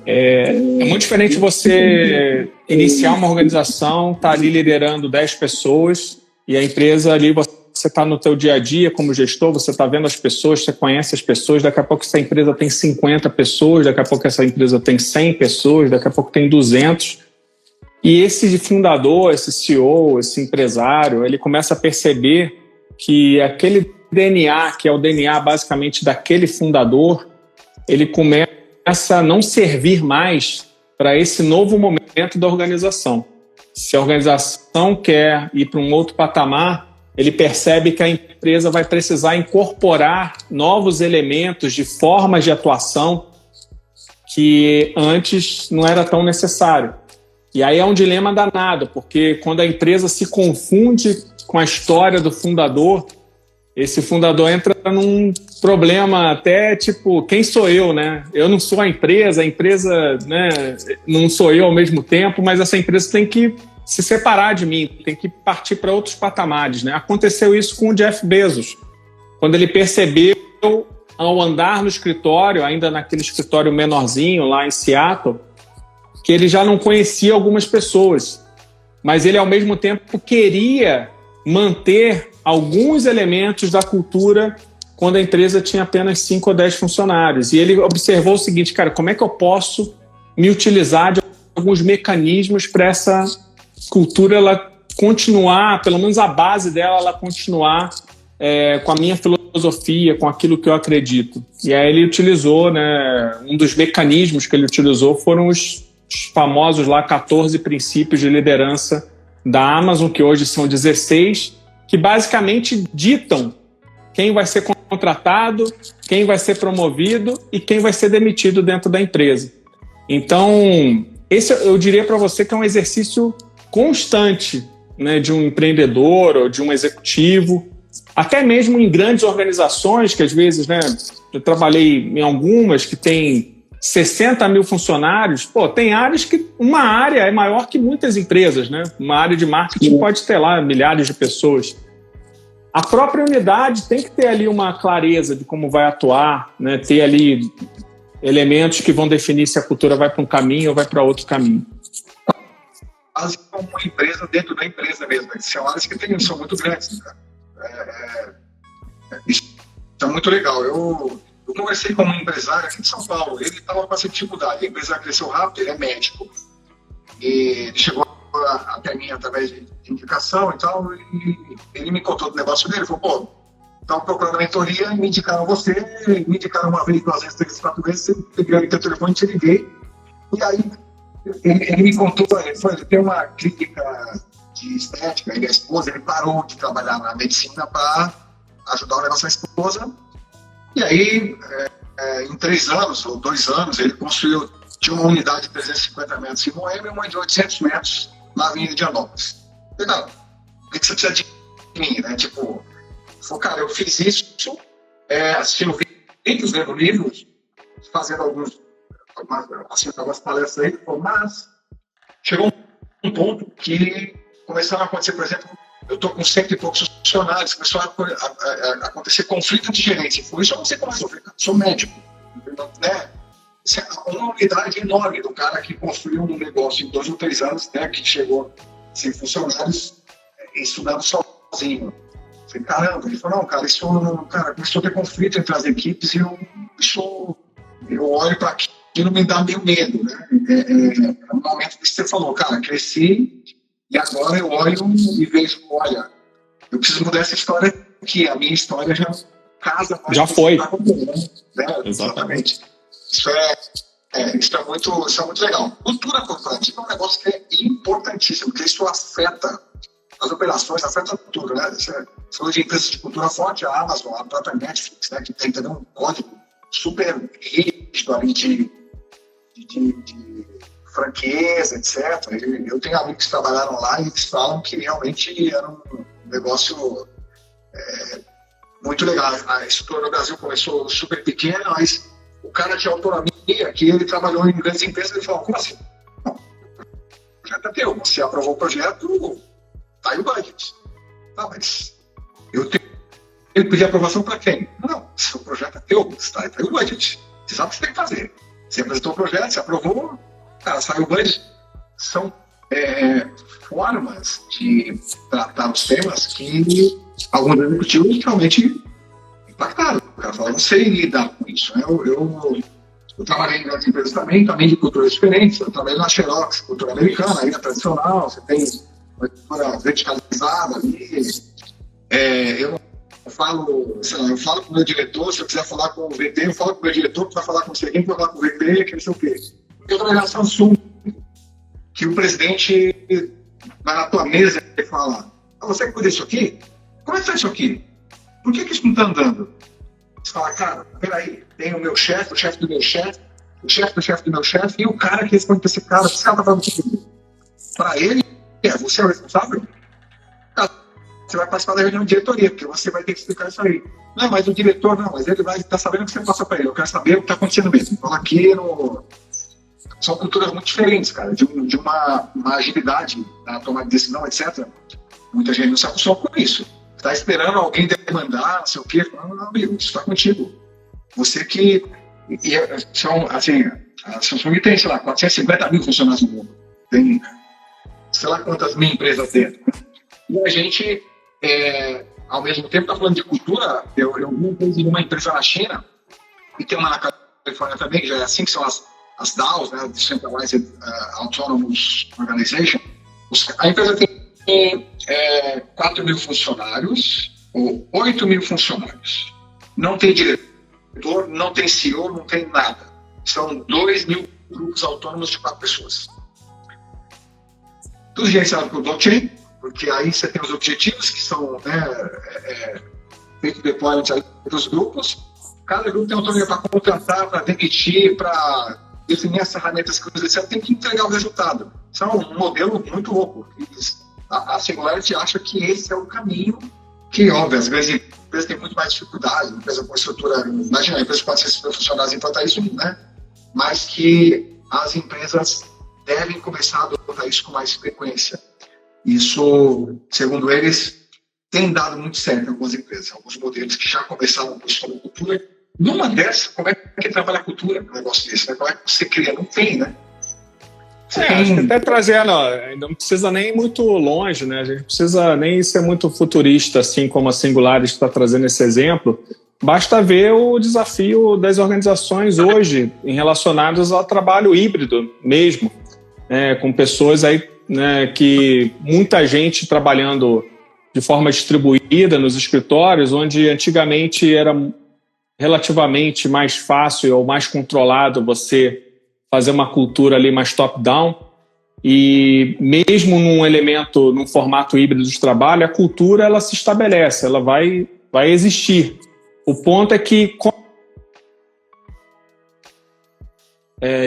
Speaker 2: É muito diferente você iniciar uma organização, tá ali liderando 10 pessoas e a empresa ali, você está no teu dia a dia como gestor, você está vendo as pessoas, você conhece as pessoas, daqui a pouco essa empresa tem 50 pessoas, daqui a pouco essa empresa tem 100 pessoas, daqui a pouco tem 200. E esse fundador, esse CEO, esse empresário, ele começa a perceber que aquele DNA, que é o DNA basicamente daquele fundador, ele começa a não servir mais para esse novo momento da organização. Se a organização quer ir para um outro patamar, ele percebe que a empresa vai precisar incorporar novos elementos de formas de atuação que antes não era tão necessário. E aí é um dilema danado, porque quando a empresa se confunde com a história do fundador, esse fundador entra num problema até tipo, quem sou eu, né? Eu não sou a empresa, né, não sou eu ao mesmo tempo, mas essa empresa tem que se separar de mim, tem que partir para outros patamares, né? Aconteceu isso com o Jeff Bezos, quando ele percebeu, ao andar no escritório, ainda naquele escritório menorzinho lá em Seattle, que ele já não conhecia algumas pessoas, mas ele ao mesmo tempo queria manter alguns elementos da cultura quando a empresa tinha apenas 5 ou 10 funcionários. E ele observou o seguinte, cara, como é que eu posso me utilizar de alguns mecanismos para essa cultura ela continuar, pelo menos a base dela, ela continuar com a minha filosofia, com aquilo que eu acredito. E aí ele utilizou, né, um dos mecanismos que ele utilizou foram os famosos lá 14 princípios de liderança da Amazon, que hoje são 16, que basicamente ditam quem vai ser contratado, quem vai ser promovido e quem vai ser demitido dentro da empresa. Então, esse eu diria para você que é um exercício constante, né, de um empreendedor ou de um executivo, até mesmo em grandes organizações, que às vezes, né, eu trabalhei em algumas que tem 60 mil funcionários, tem áreas que uma área é maior que muitas empresas, né? Uma área de marketing pode ter lá milhares de pessoas. A própria unidade tem que ter ali uma clareza de como vai atuar, né? Ter ali elementos que vão definir se a cultura vai para um caminho ou vai para outro caminho.
Speaker 1: Quase como uma empresa dentro da empresa mesmo. São áreas que são muito grandes, né, cara? Isso é muito legal. Eu conversei com um empresário aqui de São Paulo, ele estava com essa dificuldade, a empresa cresceu rápido, ele é médico, e ele chegou até mim através de indicação e tal, e ele me contou do negócio dele, falou, pô, estavam procurando mentoria, me indicaram você, me indicaram uma vez, 2 vezes, 3, 4 vezes, eu peguei o teu telefone, te liguei, e aí ele me contou, ele tem uma clínica de estética, ele e a esposa, ele parou de trabalhar na medicina para ajudar o negócio da esposa, e aí, em 3 anos ou 2 anos, ele construiu, tinha uma unidade de 350 metros em Moema e uma de 800 metros na Avenida de Anópolis. Eu falei, não, o que você precisa de mim, né? Tipo, falou, cara, eu fiz isso, assistindo vídeos, lendo livros, fazendo algumas palestras aí, mas chegou um ponto que começaram a acontecer, por exemplo, eu estou com 100 e poucos funcionários, começou a acontecer conflito de gerência. Por isso eu não sei como resolver, sou médico, né? Isso é uma unidade enorme do cara que construiu um negócio em 2 ou 3 anos, né, que chegou sem funcionários, estudando sozinho. Eu falei, caramba, ele falou, não, cara, cara, começou a ter conflito entre as equipes e eu olho para aquilo, me dá meio medo, né? É um momento que você falou, cara, cresci e agora eu olho e vejo, olha, eu preciso mudar essa história aqui, a minha história já casa mais.
Speaker 2: Já foi.
Speaker 1: Né? Exatamente. Isso é muito legal. Cultura corporativa é um negócio que é importantíssimo, porque isso afeta as operações, afeta tudo, né? Você falou de empresas de cultura forte, a Amazon, a própria Netflix, né? Que tem também um código super rígido ali de franqueza, etc. Eu tenho amigos que trabalharam lá e eles falam que realmente era um negócio muito legal. A estrutura no Brasil começou super pequena, mas o cara tinha autonomia, que ele trabalhou em grandes empresas, ele falou, como assim? Não, o projeto é teu, você aprovou o projeto, tá aí o budget. Não, mas ele pediu aprovação para quem? Não, seu projeto é teu, tá aí o budget. Você sabe o que você tem que fazer. Você apresentou o projeto, você aprovou, cara, saiu o budget. São formas de tratar os temas que alguns executivos realmente impactaram. O cara fala, eu não sei lidar com isso. Né? Eu trabalhei em grandes empresas também de culturas diferentes. Eu trabalhei na Xerox, cultura americana, ainda tradicional. Você tem uma cultura verticalizada ali. Eu falo, sei lá, eu falo com o meu diretor, se eu quiser falar com o VP, eu falo com o meu diretor, que vai falar com você, quem vai falar com o VP, que não sei o quê. Eu trabalhei na Samsung, que o presidente vai na tua mesa e fala, você que cuida disso aqui? Como é que faz isso aqui? Por que isso não está andando? Você fala, cara, peraí, tem o meu chefe, o chefe do meu chefe, o chefe do chefe do meu chefe, e o cara que responde para esse cara está fazendo tudo. Para ele, você é o responsável? Você vai participar da reunião de diretoria, porque você vai ter que explicar isso aí. Não, mas o diretor, não, mas ele vai estar sabendo o que você passa para ele. Eu quero saber o que está acontecendo mesmo. Então aqui são culturas muito diferentes, cara, de uma agilidade na tomada de decisão, etc. Muita gente não se acostuma com isso. Está esperando alguém demandar, não sei o quê. Não, amigo, isso está contigo. Você que... a Samsung tem, sei lá, 450 mil funcionários no mundo. Tem, sei lá quantas mil empresas dentro. E a gente, ao mesmo tempo, está falando de cultura. Eu vi uma empresa na China, e tem uma na Califórnia também, que já é assim, que são as DAOs, né, Decentralized Autonomous Organization. A empresa tem 4 mil funcionários, ou 8 mil funcionários. Não tem diretor, não tem CEO, não tem nada. São 2 mil grupos autônomos de 4 pessoas. Tudo gerenciado por blockchain, porque aí você tem os objetivos que são feito deployment dos grupos. Cada grupo tem autonomia para contratar, para demitir, para definir as ferramentas que você tem que entregar o resultado. Isso é um modelo muito louco. A Singularity acha que esse é o caminho que, óbvio, às vezes a empresa tem muito mais dificuldade, a empresa com estrutura, imagina, a empresa pode ser 50 funcionários e implantar isso, né? Mas que as empresas devem começar a adotar isso com mais frequência. Isso, segundo eles, tem dado muito certo em algumas empresas, alguns modelos que já começaram com isso como cultura. Numa dessas, como é que trabalha a cultura no negócio desse? Né? Como é que você cria? Não tem, né?
Speaker 2: Acho que até trazendo, não precisa nem ir muito longe, né? A gente não precisa nem ser muito futurista, assim como a Singularity está trazendo esse exemplo. basta ver o desafio das organizações hoje relacionadas ao trabalho híbrido mesmo, com pessoas aí, né, que muita gente trabalhando de forma distribuída nos escritórios, onde antigamente era relativamente mais fácil ou mais controlado você fazer uma cultura ali mais top-down, e mesmo num formato híbrido de trabalho, a cultura ela se estabelece, ela vai existir. O ponto é que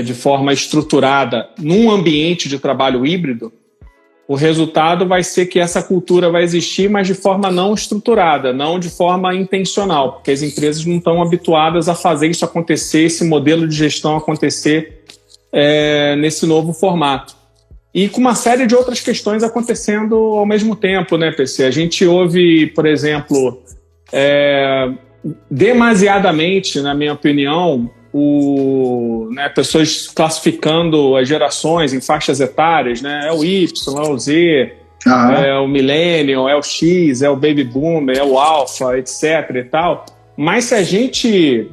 Speaker 2: de forma estruturada num ambiente de trabalho híbrido, o resultado vai ser que essa cultura vai existir, mas de forma não estruturada, não de forma intencional, porque as empresas não estão habituadas a fazer isso acontecer, esse modelo de gestão acontecer nesse novo formato. E com uma série de outras questões acontecendo ao mesmo tempo, né, PC? A gente ouve, por exemplo, demasiadamente, na minha opinião, pessoas classificando as gerações em faixas etárias, né? É o Y, é o Z, é o Millennial, é o X, é o Baby Boomer, é o Alpha, etc. e tal. Mas se a gente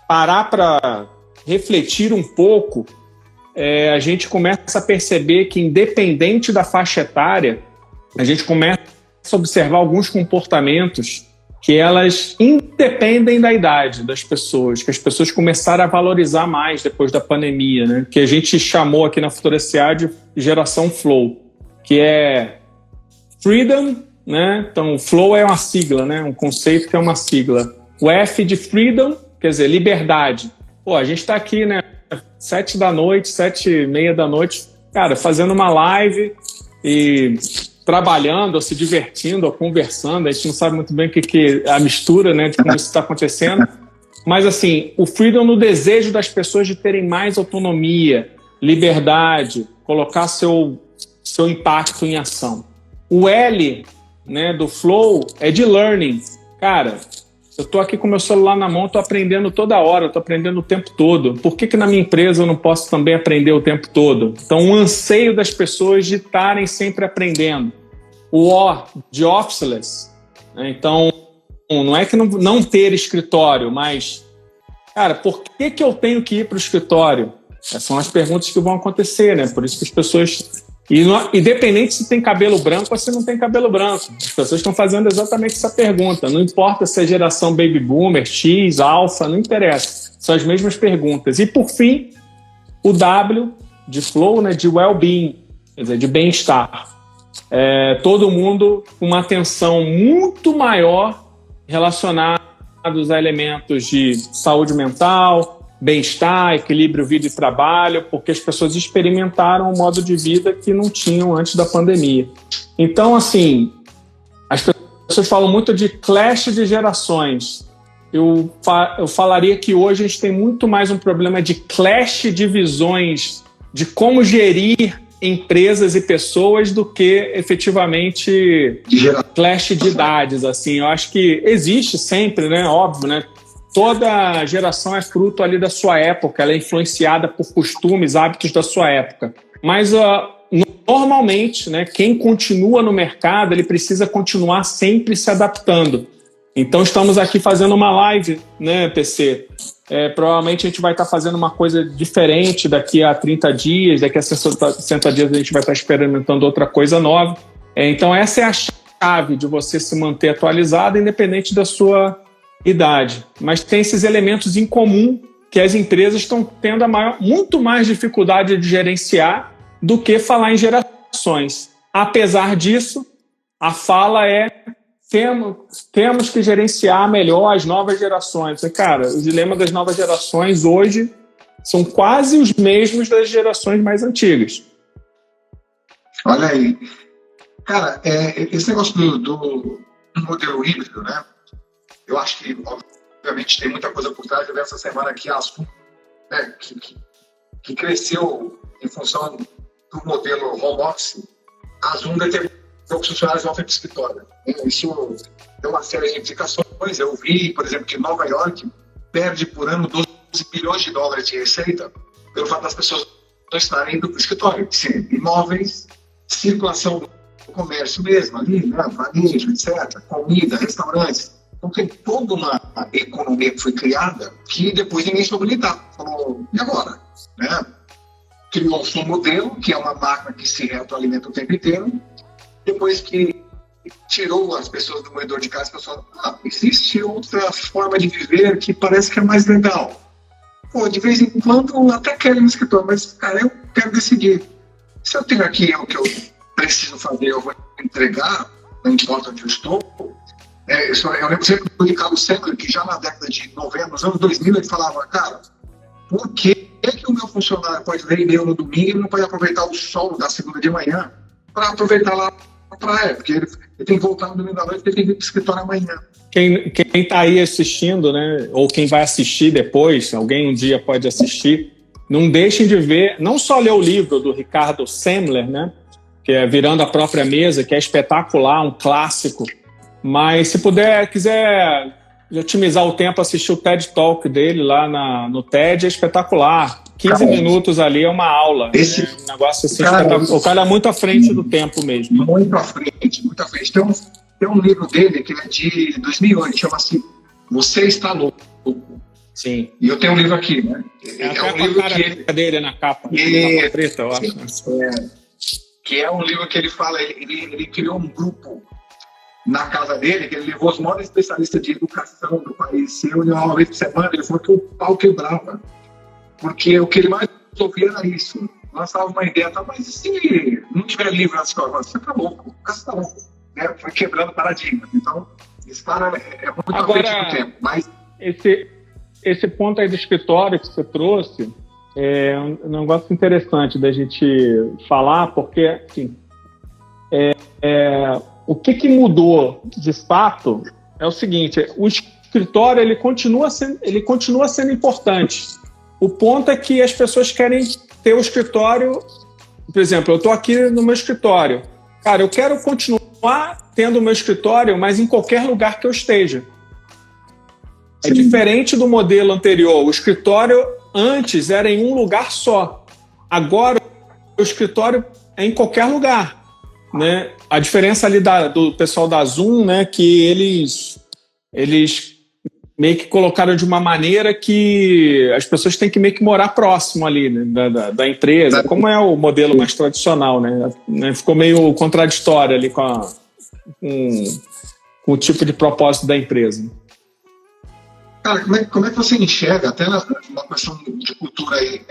Speaker 2: parar para refletir um pouco, a gente começa a perceber que, independente da faixa etária, a gente começa a observar alguns comportamentos que elas independem da idade das pessoas, que as pessoas começaram a valorizar mais depois da pandemia, né? Que a gente chamou aqui na Futura SA de geração Flow, que é Freedom, né? Então, Flow é uma sigla, né? Um conceito que é uma sigla. O F de Freedom, quer dizer, liberdade. Pô, a gente está aqui, né? 7h30 da noite, cara, fazendo uma live e trabalhando, ou se divertindo, ou conversando. A gente não sabe muito bem o que a mistura, né, de como isso está acontecendo. Mas, assim, o freedom no desejo das pessoas de terem mais autonomia, liberdade, colocar seu impacto em ação. O L, né, do flow é de learning. Cara, eu estou aqui com meu celular na mão, estou aprendendo toda hora, estou aprendendo o tempo todo. Por que na minha empresa eu não posso também aprender o tempo todo? Então, o anseio das pessoas de estarem sempre aprendendo. O O, de officeless. Né? Então, não é que não ter escritório, mas, cara, por que eu tenho que ir para o escritório? Essas são as perguntas que vão acontecer, né? Por isso que as pessoas... Independente se tem cabelo branco ou se não tem cabelo branco. As pessoas estão fazendo exatamente essa pergunta. Não importa se é geração Baby Boomer, X, Alpha, não interessa. São as mesmas perguntas. E, por fim, o W, de Flow, né, de well-being, quer dizer, de bem-estar. Todo mundo com uma atenção muito maior relacionados a elementos de saúde mental, bem-estar, equilíbrio vida e trabalho, porque as pessoas experimentaram um modo de vida que não tinham antes da pandemia. Então, assim, as pessoas falam muito de clash de gerações. Eu falaria que hoje a gente tem muito mais um problema de clash de visões de como gerir empresas e pessoas do que efetivamente clash de idades. Assim, eu acho que existe sempre, né? Óbvio, né? Toda geração é fruto ali da sua época, ela é influenciada por costumes, hábitos da sua época. Mas, normalmente, né, quem continua no mercado, ele precisa continuar sempre se adaptando. Então, estamos aqui fazendo uma live, né, PC? Provavelmente a gente vai estar fazendo uma coisa diferente daqui a 30 dias, daqui a 60 dias a gente vai estar experimentando outra coisa nova. Então, essa é a chave de você se manter atualizado, independente da sua idade, mas tem esses elementos em comum que as empresas estão tendo muito mais dificuldade de gerenciar do que falar em gerações. Apesar disso, a fala temos que gerenciar melhor as novas gerações. E, cara, o dilema das novas gerações hoje são quase os mesmos das gerações mais antigas.
Speaker 1: Olha aí. Cara, esse negócio do modelo híbrido, né? Eu acho que, obviamente, tem muita coisa por trás. Dessa semana aqui, a Zoom, né, que cresceu em função do modelo home office, a Zoom determinou que os funcionários voltem para o escritório. Isso deu uma série de implicações. Eu vi, por exemplo, que Nova York perde por ano 12 bilhões de dólares de receita pelo fato das pessoas não estarem indo para o escritório. Sim, imóveis, circulação do comércio mesmo, ali, né, varejo, etc., comida, restaurantes. Então tem toda uma economia que foi criada que depois ninguém soube lidar. Falou, e agora? Né? Criou-se um modelo, que é uma máquina que se retroalimenta o tempo inteiro. Depois que tirou as pessoas do moedor de casa, as pessoas falaram, existe outra forma de viver que parece que é mais legal. Pô, de vez em quando até quero ir no escritório, mas, cara, eu quero decidir. Se eu tenho aqui o que eu preciso fazer, eu vou entregar, não importa onde eu estou. Eu lembro sempre do Ricardo Sandler, que já na década de 90, nos anos 2000, ele falava, cara, por que o meu funcionário pode ler e-mail no domingo e não pode aproveitar o sol da segunda de manhã para aproveitar lá na praia? Porque ele tem que voltar no domingo da noite, porque ele tem que ir para o escritório amanhã.
Speaker 2: Quem está aí assistindo, né, ou quem vai assistir depois, alguém um dia pode assistir, não deixem de ver, não só ler o livro do Ricardo Sandler, né, que é Virando a Própria Mesa, que é espetacular, um clássico, mas se quiser otimizar o tempo, assistir o TED Talk dele lá no TED, é espetacular. 15 minutos ali é uma aula.
Speaker 1: Esse
Speaker 2: um negócio assim, espetacular. O cara é muito à frente do tempo mesmo.
Speaker 1: Muito à frente, muito à frente. Tem um livro dele que é de 2008, chama-se Você Está Louco.
Speaker 2: Sim.
Speaker 1: E eu tenho um livro aqui, né?
Speaker 2: É um livro que ele... dele na capa. Capa preta, eu acho.
Speaker 1: Que é um livro que ele fala, ele criou um grupo na casa dele, que ele levou os maiores especialistas de educação do país, se reuniu uma vez por semana, ele falou que o pau quebrava. Porque o que ele mais ouvia era isso. Lançava uma ideia, mas se não tiver livro na escola, você tá louco, o cara tá louco. Né? Foi quebrando paradigmas. Então, esse cara é muito à frente do tempo. Mas...
Speaker 2: Esse ponto aí do escritório que você trouxe é um negócio interessante da gente falar, porque, assim, o que mudou de fato é o seguinte: o escritório ele continua sendo importante. O ponto é que as pessoas querem ter o escritório. Por exemplo, eu estou aqui no meu escritório. Cara, eu quero continuar tendo o meu escritório, mas em qualquer lugar que eu esteja. É diferente do modelo anterior. O escritório antes era em um lugar só. Agora, o escritório é em qualquer lugar. Né? A diferença ali do pessoal da Zoom, né, que eles meio que colocaram de uma maneira que as pessoas têm que meio que morar próximo ali, né, da empresa, como é o modelo mais tradicional, né? Ficou meio contraditório ali com o tipo de propósito da empresa.
Speaker 1: Cara, como é que você enxerga, até uma questão de cultura aí,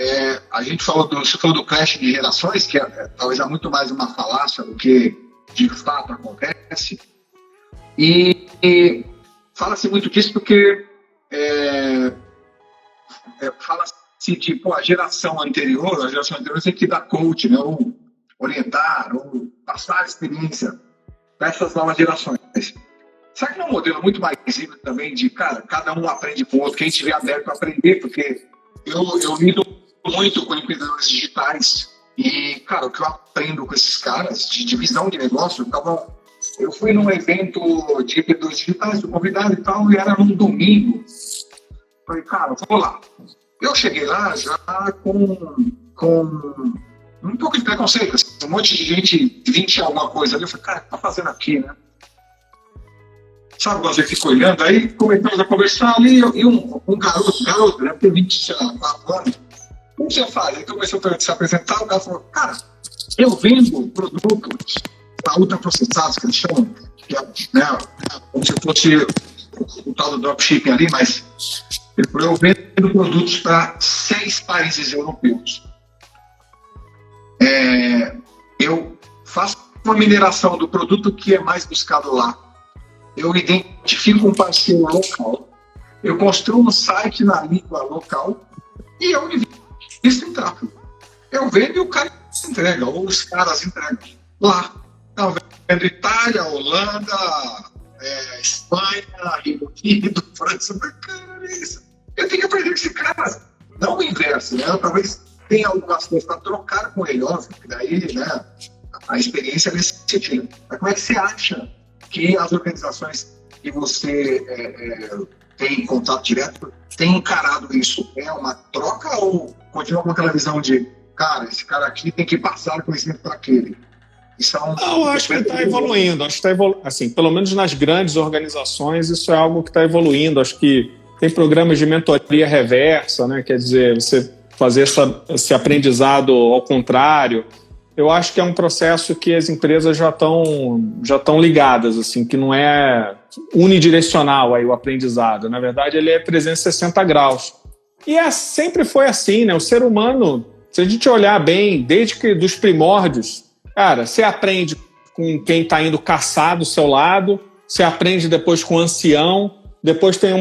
Speaker 1: você falou do clash de gerações, que talvez é muito mais uma falácia do que de fato acontece, e fala-se muito disso porque fala-se de a geração anterior tem que dar coach, né, ou orientar, ou passar a experiência para essas novas gerações. Será que não é um modelo muito mais híbrido também de, cara, cada um aprende com o outro, quem estiver aberto a aprender? Porque eu lido muito com empreendedores digitais e, cara, o que eu aprendo com esses caras de visão de negócio, eu fui num evento de empreendedores digitais, fui convidado e tal, e era num domingo. Falei, cara, vou lá. Eu cheguei lá já com um pouco de preconceito, assim, um monte de gente, 20 e alguma coisa ali. Eu falei, cara, o que tá fazendo aqui, né? Sabe, você fica olhando, aí começamos a conversar ali, e um garoto, deve ter 24 anos. Como você faz? Aí começou a se apresentar, o cara falou, cara, eu vendo produtos ultraprocessados, que eles chamam, que é, né, como se fosse o tal do dropshipping ali, mas ele falou, eu vendo produtos para 6 países europeus. Eu faço uma mineração do produto que é mais buscado lá. Eu identifico um parceiro local, eu construo um site na língua local e eu invisto em tráfego. Eu vendo e o cara entrega, ou os caras entregam lá. Então, vendo Itália, Holanda, Espanha, Reino Unido, França. Cara, é isso. Eu tenho que aprender com esse cara. Não o inverso, né? Talvez tenha algumas coisas para trocar com ele, óbvio, que daí, né, a experiência é nesse sentido. Mas como é que você acha que as organizações que você tem contato direto têm encarado isso? É uma troca ou continua com aquela visão de, cara, esse cara aqui tem que passar conhecimento para aquele?
Speaker 2: Não, eu acho que está evoluindo. Acho que assim, pelo menos nas grandes organizações, isso é algo que está evoluindo. Acho que tem programas de mentoria reversa, né? Quer dizer, você fazer esse aprendizado ao contrário. Eu acho que é um processo que as empresas já estão ligadas, assim, que não é unidirecional aí o aprendizado. Na verdade, ele é 360 graus. E sempre foi assim, né? O ser humano, se a gente olhar bem, desde que dos primórdios, cara, você aprende com quem está indo caçar do seu lado, você aprende depois com o ancião, depois tem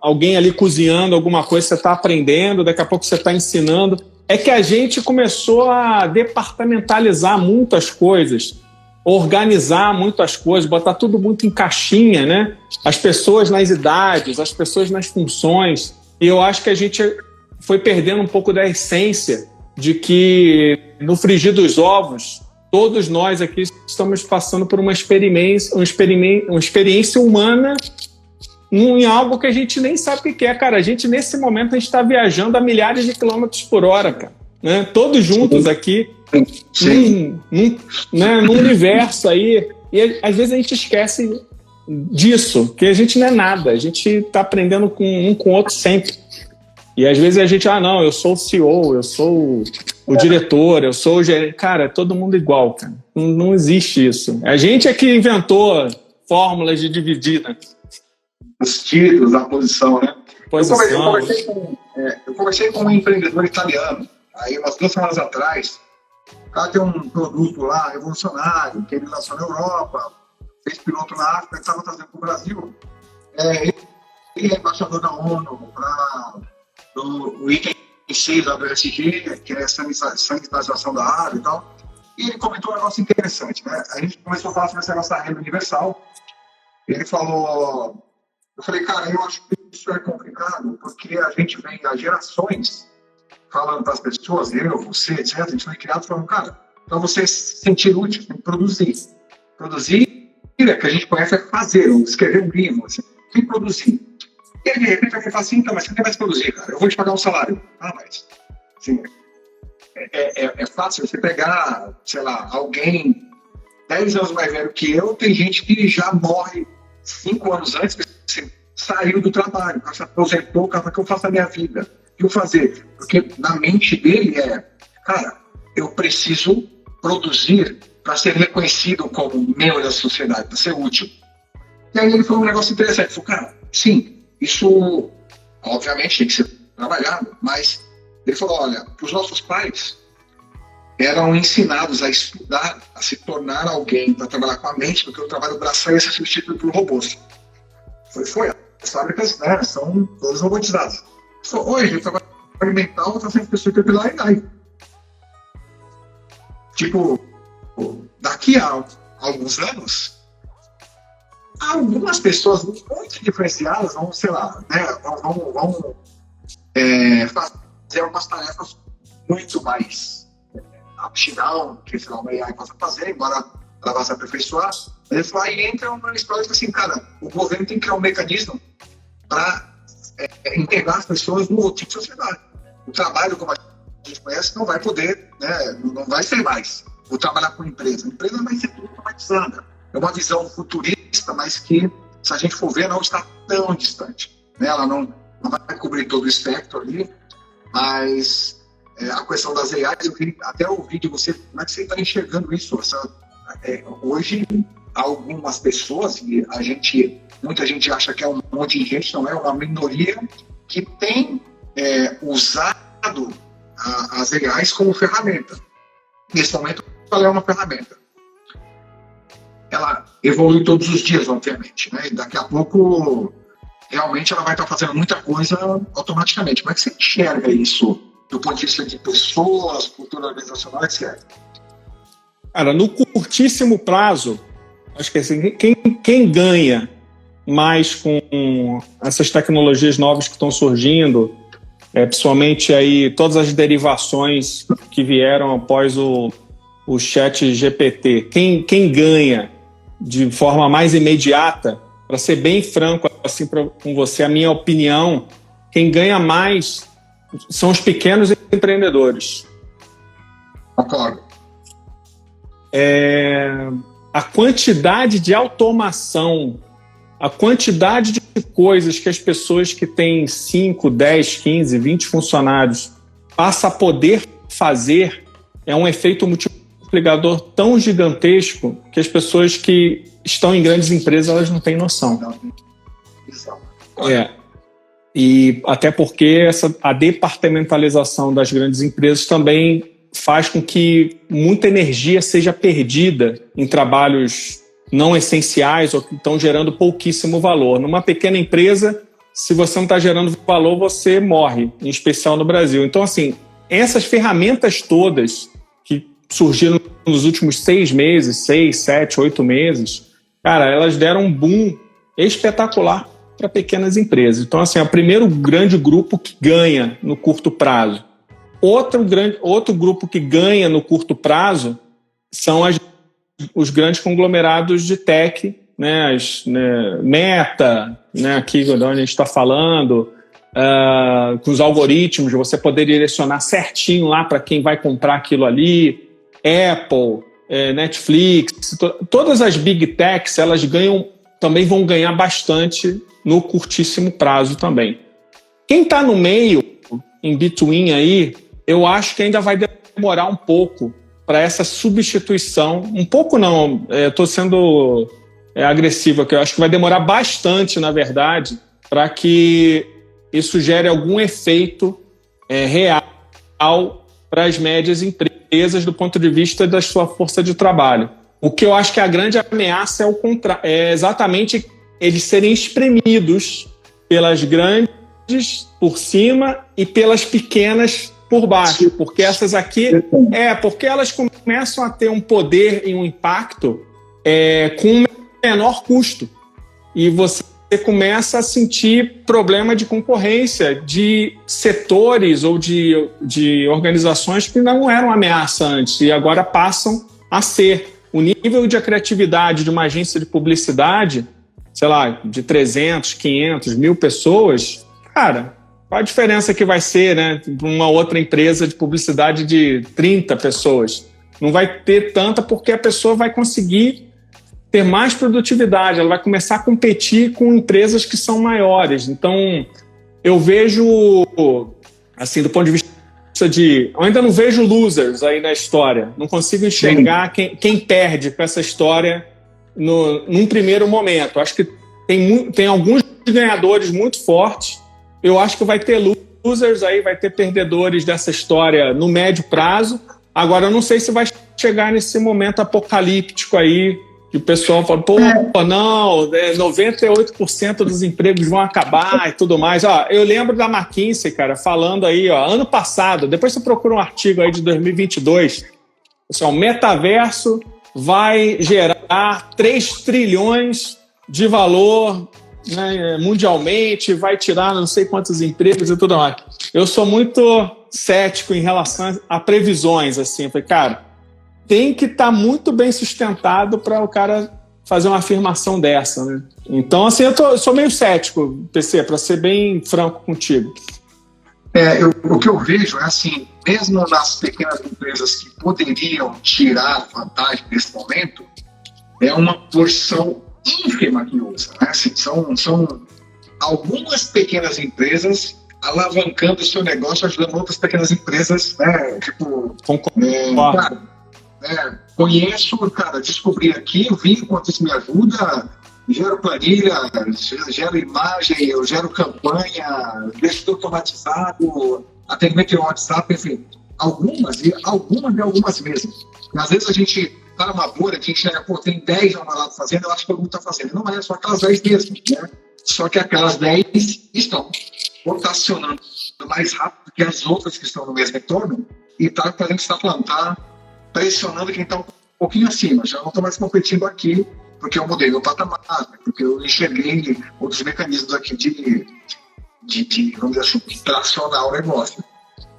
Speaker 2: alguém ali cozinhando alguma coisa, você está aprendendo, daqui a pouco você está ensinando. É que a gente começou a departamentalizar muitas coisas, organizar muitas coisas, botar tudo muito em caixinha, né? As pessoas nas idades, as pessoas nas funções. E eu acho que a gente foi perdendo um pouco da essência de que, no frigir dos ovos, todos nós aqui estamos passando por uma experiência humana em algo que a gente nem sabe o que é, cara. A gente, nesse momento, a gente está viajando a milhares de quilômetros por hora, cara. Né? Todos juntos aqui, num universo aí. E, às vezes, a gente esquece disso, que a gente não é nada. A gente está aprendendo um com o outro sempre. E, às vezes, a gente, não, eu sou o CEO, eu sou o diretor, eu sou o gerente. Cara, é todo mundo igual, cara. Não existe isso. A gente é que inventou fórmulas de dividir, né?
Speaker 1: Os títulos, a posição, né?
Speaker 2: Posição.
Speaker 1: Eu conversei com um empreendedor italiano, aí umas 2 semanas atrás. O cara tem um produto lá revolucionário, que ele lançou na Europa, fez piloto na África, estava trazendo para o Brasil. Ele é embaixador da ONU para o item 6 da WSG, que é a sanitização da área e tal. E ele comentou um negócio interessante, né? A gente começou a falar sobre esse negócio da renda universal. Ele falou... Eu falei, cara, eu acho que isso é complicado, porque a gente vem há gerações falando para as pessoas, eu, você, etc. A gente foi criado falando, cara, para você se sentir útil, tem que produzir. Produzir, que a gente conhece, é fazer, escrever um livro, assim, tem que produzir. E aí, de repente, vai falar assim, então, mas você não vai mais produzir, cara, eu vou te pagar um salário. Mas, assim, é fácil você pegar, sei lá, alguém 10 anos mais velho que eu, tem gente que já morre 5 anos antes, você saiu do trabalho, se aposentou, cara, o que eu faço na minha vida? O que eu fazer? Porque na mente dele cara, eu preciso produzir para ser reconhecido como membro da sociedade, para ser útil. E aí ele falou um negócio interessante, ele falou, cara, sim, isso obviamente tem que ser trabalhado, mas ele falou, olha, os nossos pais eram ensinados a estudar, a se tornar alguém para trabalhar com a mente, porque o trabalho braçal ia ser substituído por robôs. Foi. As fábricas, né, são todas robotizadas. Hoje, o trabalho mental está sendo substituído pela AI. Tipo, daqui a alguns anos, algumas pessoas muito diferenciadas vão, sei lá, né, vão fazer algumas tarefas muito mais aptidão que, sei lá, uma AI possa fazer, embora ela vá se aperfeiçoar. Mas aí entra uma história que, assim, cara, o governo tem que criar um mecanismo para integrar as pessoas no outro tipo de sociedade. O trabalho, como a gente conhece, não vai poder, né, não vai ser mais o trabalhar com empresa. A empresa vai ser tudo automatizada. É uma visão futurista, mas que, se a gente for ver, não está tão distante. Né? Ela não vai cobrir todo o espectro ali, mas a questão das AIs, eu queria até ouvir de você, como é que você está enxergando isso? Hoje, algumas pessoas, e muita gente acha que é um monte de gente, não é uma minoria, que tem usado as AIs como ferramenta. Nesse momento, ela é uma ferramenta. Ela evolui todos os dias, obviamente, né? E daqui a pouco, realmente, ela vai estar fazendo muita coisa automaticamente. Como é que você enxerga isso do ponto de vista de pessoas, cultura organizacional, etc?
Speaker 2: Cara, no curtíssimo prazo, acho que assim, quem ganha mais com essas tecnologias novas que estão surgindo, principalmente aí todas as derivações que vieram após o chat GPT, quem ganha de forma mais imediata, para ser bem franco assim, com você, a minha opinião, quem ganha mais são os pequenos empreendedores.
Speaker 1: Concordo.
Speaker 2: a quantidade de automação, a quantidade de coisas que as pessoas que têm 5, 10, 15, 20 funcionários passam a poder fazer é um efeito multiplicador tão gigantesco que as pessoas que estão em grandes empresas elas não têm noção. E até porque a departamentalização das grandes empresas também faz com que muita energia seja perdida em trabalhos não essenciais ou que estão gerando pouquíssimo valor. Numa pequena empresa, se você não está gerando valor, você morre, em especial no Brasil. Então, assim, essas ferramentas todas que surgiram nos últimos 6 meses, 6, 7, 8 meses, cara, elas deram um boom espetacular para pequenas empresas. Então, assim, é o primeiro grande grupo que ganha no curto prazo. Outro grupo que ganha no curto prazo são os grandes conglomerados de tech, né, Meta, né, aqui onde a gente está falando, com os algoritmos, você poder direcionar certinho lá para quem vai comprar aquilo ali, Apple, Netflix, todas as big techs, elas também vão ganhar bastante no curtíssimo prazo também. Quem está no meio, em between aí, eu acho que ainda vai demorar um pouco para essa substituição. Um pouco não, estou sendo agressivo aqui. Eu acho que vai demorar bastante, na verdade, para que isso gere algum efeito real para as médias empresas do ponto de vista da sua força de trabalho. O que eu acho que a grande ameaça é exatamente eles serem espremidos pelas grandes por cima e pelas pequenas por baixo, porque essas aqui porque elas começam a ter um poder e um impacto com um menor custo, e você começa a sentir problema de concorrência de setores ou de organizações que não eram ameaça antes e agora passam a ser. O nível de criatividade de uma agência de publicidade, sei lá, de 300, 500, 1.000 pessoas, cara, qual a diferença que vai ser, né, para uma outra empresa de publicidade de 30 pessoas? Não vai ter tanta, porque a pessoa vai conseguir ter mais produtividade, ela vai começar a competir com empresas que são maiores. Então, eu vejo, assim, do ponto de vista eu ainda não vejo losers aí na história, não consigo enxergar quem perde com essa história num primeiro momento. Acho que tem alguns ganhadores muito fortes. Eu acho que vai ter losers aí, vai ter perdedores dessa história no médio prazo. Agora, eu não sei se vai chegar nesse momento apocalíptico aí, que o pessoal fala, não, 98% dos empregos vão acabar e tudo mais. Eu lembro da McKinsey, cara, falando aí, ano passado, depois você procura um artigo aí de 2022, o metaverso vai gerar 3 trilhões de valor, né, mundialmente, vai tirar não sei quantos empregos e tudo mais. Eu sou muito cético em relação a previsões, assim. Eu falei, cara, tem que estar muito bem sustentado para o cara fazer uma afirmação dessa, né? Então, assim, eu sou meio cético, PC, para ser bem franco contigo.
Speaker 1: O que eu vejo é assim, mesmo nas pequenas empresas que poderiam tirar vantagem nesse momento, é uma porção ínfima que usa, né? Assim, são algumas pequenas empresas alavancando o seu negócio, ajudando outras pequenas empresas, né? Tipo, conheço, cara, descobri aqui, eu vi quanto isso me ajuda, gero planilha, gero imagem, eu gero campanha, deixo tudo automatizado, atendimento em WhatsApp, enfim, algumas mesmo. E às vezes a gente tá numa bolha, a gente chega, tem 10 ao meu lado fazendo, eu acho que todo mundo tá fazendo. Não é só aquelas 10 mesmo, né? Só que aquelas 10 estão rotacionando mais rápido que as outras que estão no mesmo entorno e tá fazendo o que você está falando, tá pressionando quem está um pouquinho acima. Já não estou mais competindo aqui porque eu mudei meu patamar, porque eu enxerguei outros mecanismos aqui de vamos dizer assim, tracionar o negócio.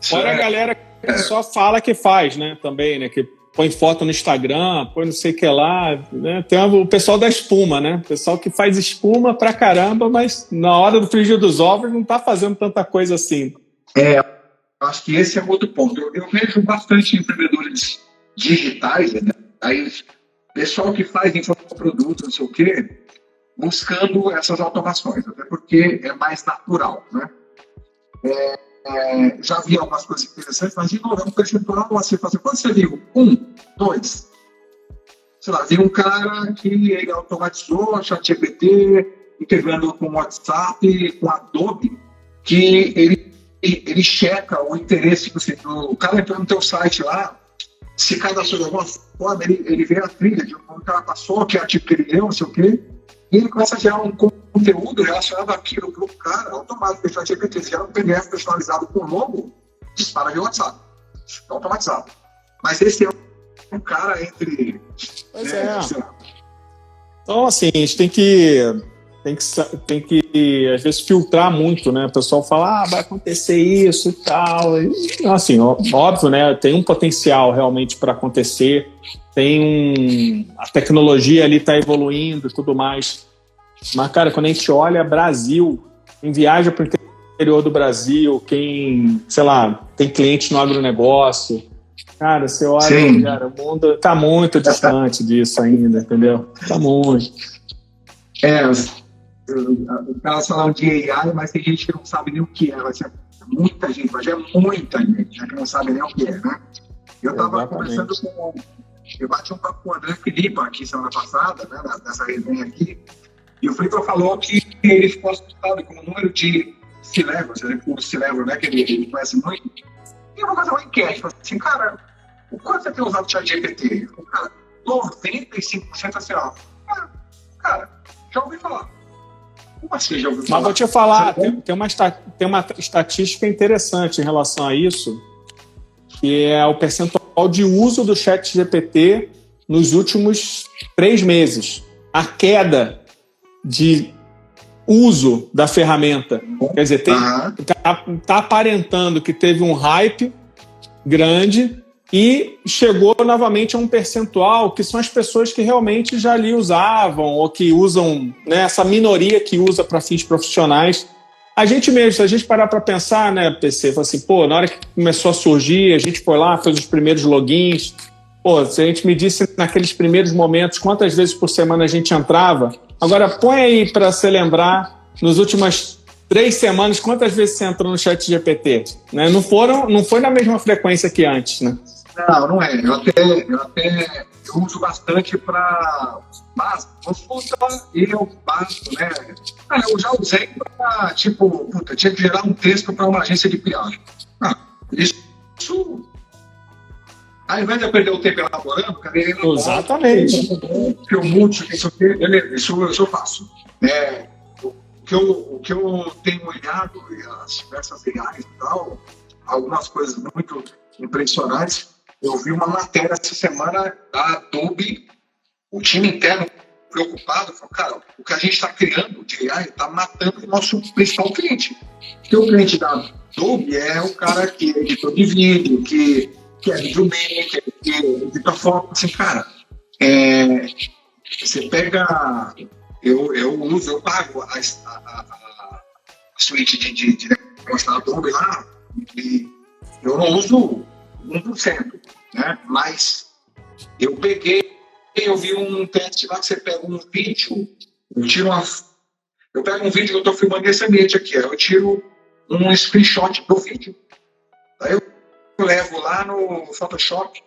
Speaker 2: Fora a galera que só fala que faz, né, também, né, que põe foto no Instagram, põe não sei o que lá, né? Tem o pessoal da espuma, né? O pessoal que faz espuma pra caramba, mas na hora do frigir dos ovos não tá fazendo tanta coisa assim.
Speaker 1: Acho que esse é outro ponto. Eu vejo bastante empreendedores digitais, né? Aí, pessoal que faz infoproduto, não sei o quê, buscando essas automações, até porque é mais natural, né? Já vi algumas coisas interessantes, mas de novo, é um percentual você fazer. Quando você viu 1, 2, sei lá, vi um cara que ele automatizou a ChatGPT, integrando com o WhatsApp, com a Adobe, que ele checa o interesse do cara entrou no teu site lá, se cadastrou de alguma forma, ele vê a trilha de onde o cara passou, que artigo que ele leu, não sei o quê, e ele começa a gerar um conteúdo relacionado àquilo para o cara, automático, o ChatGPT gera um PDF personalizado com logo, dispara via WhatsApp, automatizado. Mas esse é um cara entre...
Speaker 2: Pois Então, assim, a gente tem que às vezes filtrar muito, né? O pessoal fala, vai acontecer isso e tal. E, assim, óbvio, né? Tem um potencial realmente para acontecer, a tecnologia ali está evoluindo e tudo mais. Mas, cara, quando a gente olha Brasil, quem viaja para o interior do Brasil, quem, sei lá, tem cliente no agronegócio, cara, você olha, cara, o mundo está muito distante disso ainda, entendeu? Está muito.
Speaker 1: Os caras falam de AI, mas tem gente que não sabe nem o que é. Vai ser muita gente, mas é muita gente que não sabe nem o que é, né? Eu estava conversando eu bati um papo com o André Filipe aqui semana passada, né, nessa resenha aqui, e o Filipe falou que ele ficou assustado com o número de C-Level, o C-Level, né, que ele conhece muito. E eu vou fazer uma enquete, assim, cara, o quanto você tem usado o ChatGPT? O cara, 95% assim, ó. Cara, já ouvi falar. Assim,
Speaker 2: mas vou te falar, tem uma estatística interessante em relação a isso, que é o percentual de uso do ChatGPT nos últimos 3 meses. A queda de uso da ferramenta. Quer dizer, tá aparentando que teve um hype grande e chegou novamente a um percentual que são as pessoas que realmente já ali usavam ou que usam, né, essa minoria que usa para fins profissionais. A gente mesmo, se a gente parar para pensar, né, PC, fala assim, na hora que começou a surgir, a gente foi lá, fez os primeiros logins, se a gente me disse naqueles primeiros momentos quantas vezes por semana a gente entrava, agora põe aí para você lembrar, nas últimas 3 semanas, quantas vezes você entrou no ChatGPT? Né? Não foi na mesma frequência que antes, né?
Speaker 1: Não é. Eu uso bastante para consulta e eu basto, né? Eu já usei para, tinha que gerar um texto para uma agência de PR. Isso, ao invés de eu perder o tempo elaborando,
Speaker 2: exatamente.
Speaker 1: Que eu mude, isso eu faço. O que eu tenho olhado, as diversas reais e tal, algumas coisas muito impressionantes. Eu vi uma matéria essa semana da Adobe, o time interno preocupado, falou, cara, o que a gente está criando de AI está matando o nosso principal cliente. Porque o cliente da Adobe é o cara que é editor de vídeo, que é videomaker, que edita foto, assim, cara, você pega, eu pago a suíte de negócio da Adobe lá, e eu não uso 1%, né? Mas eu vi um teste lá que você pega um vídeo, eu pego um vídeo que eu estou filmando nesse ambiente aqui, eu tiro um screenshot do vídeo. Aí eu levo lá no Photoshop,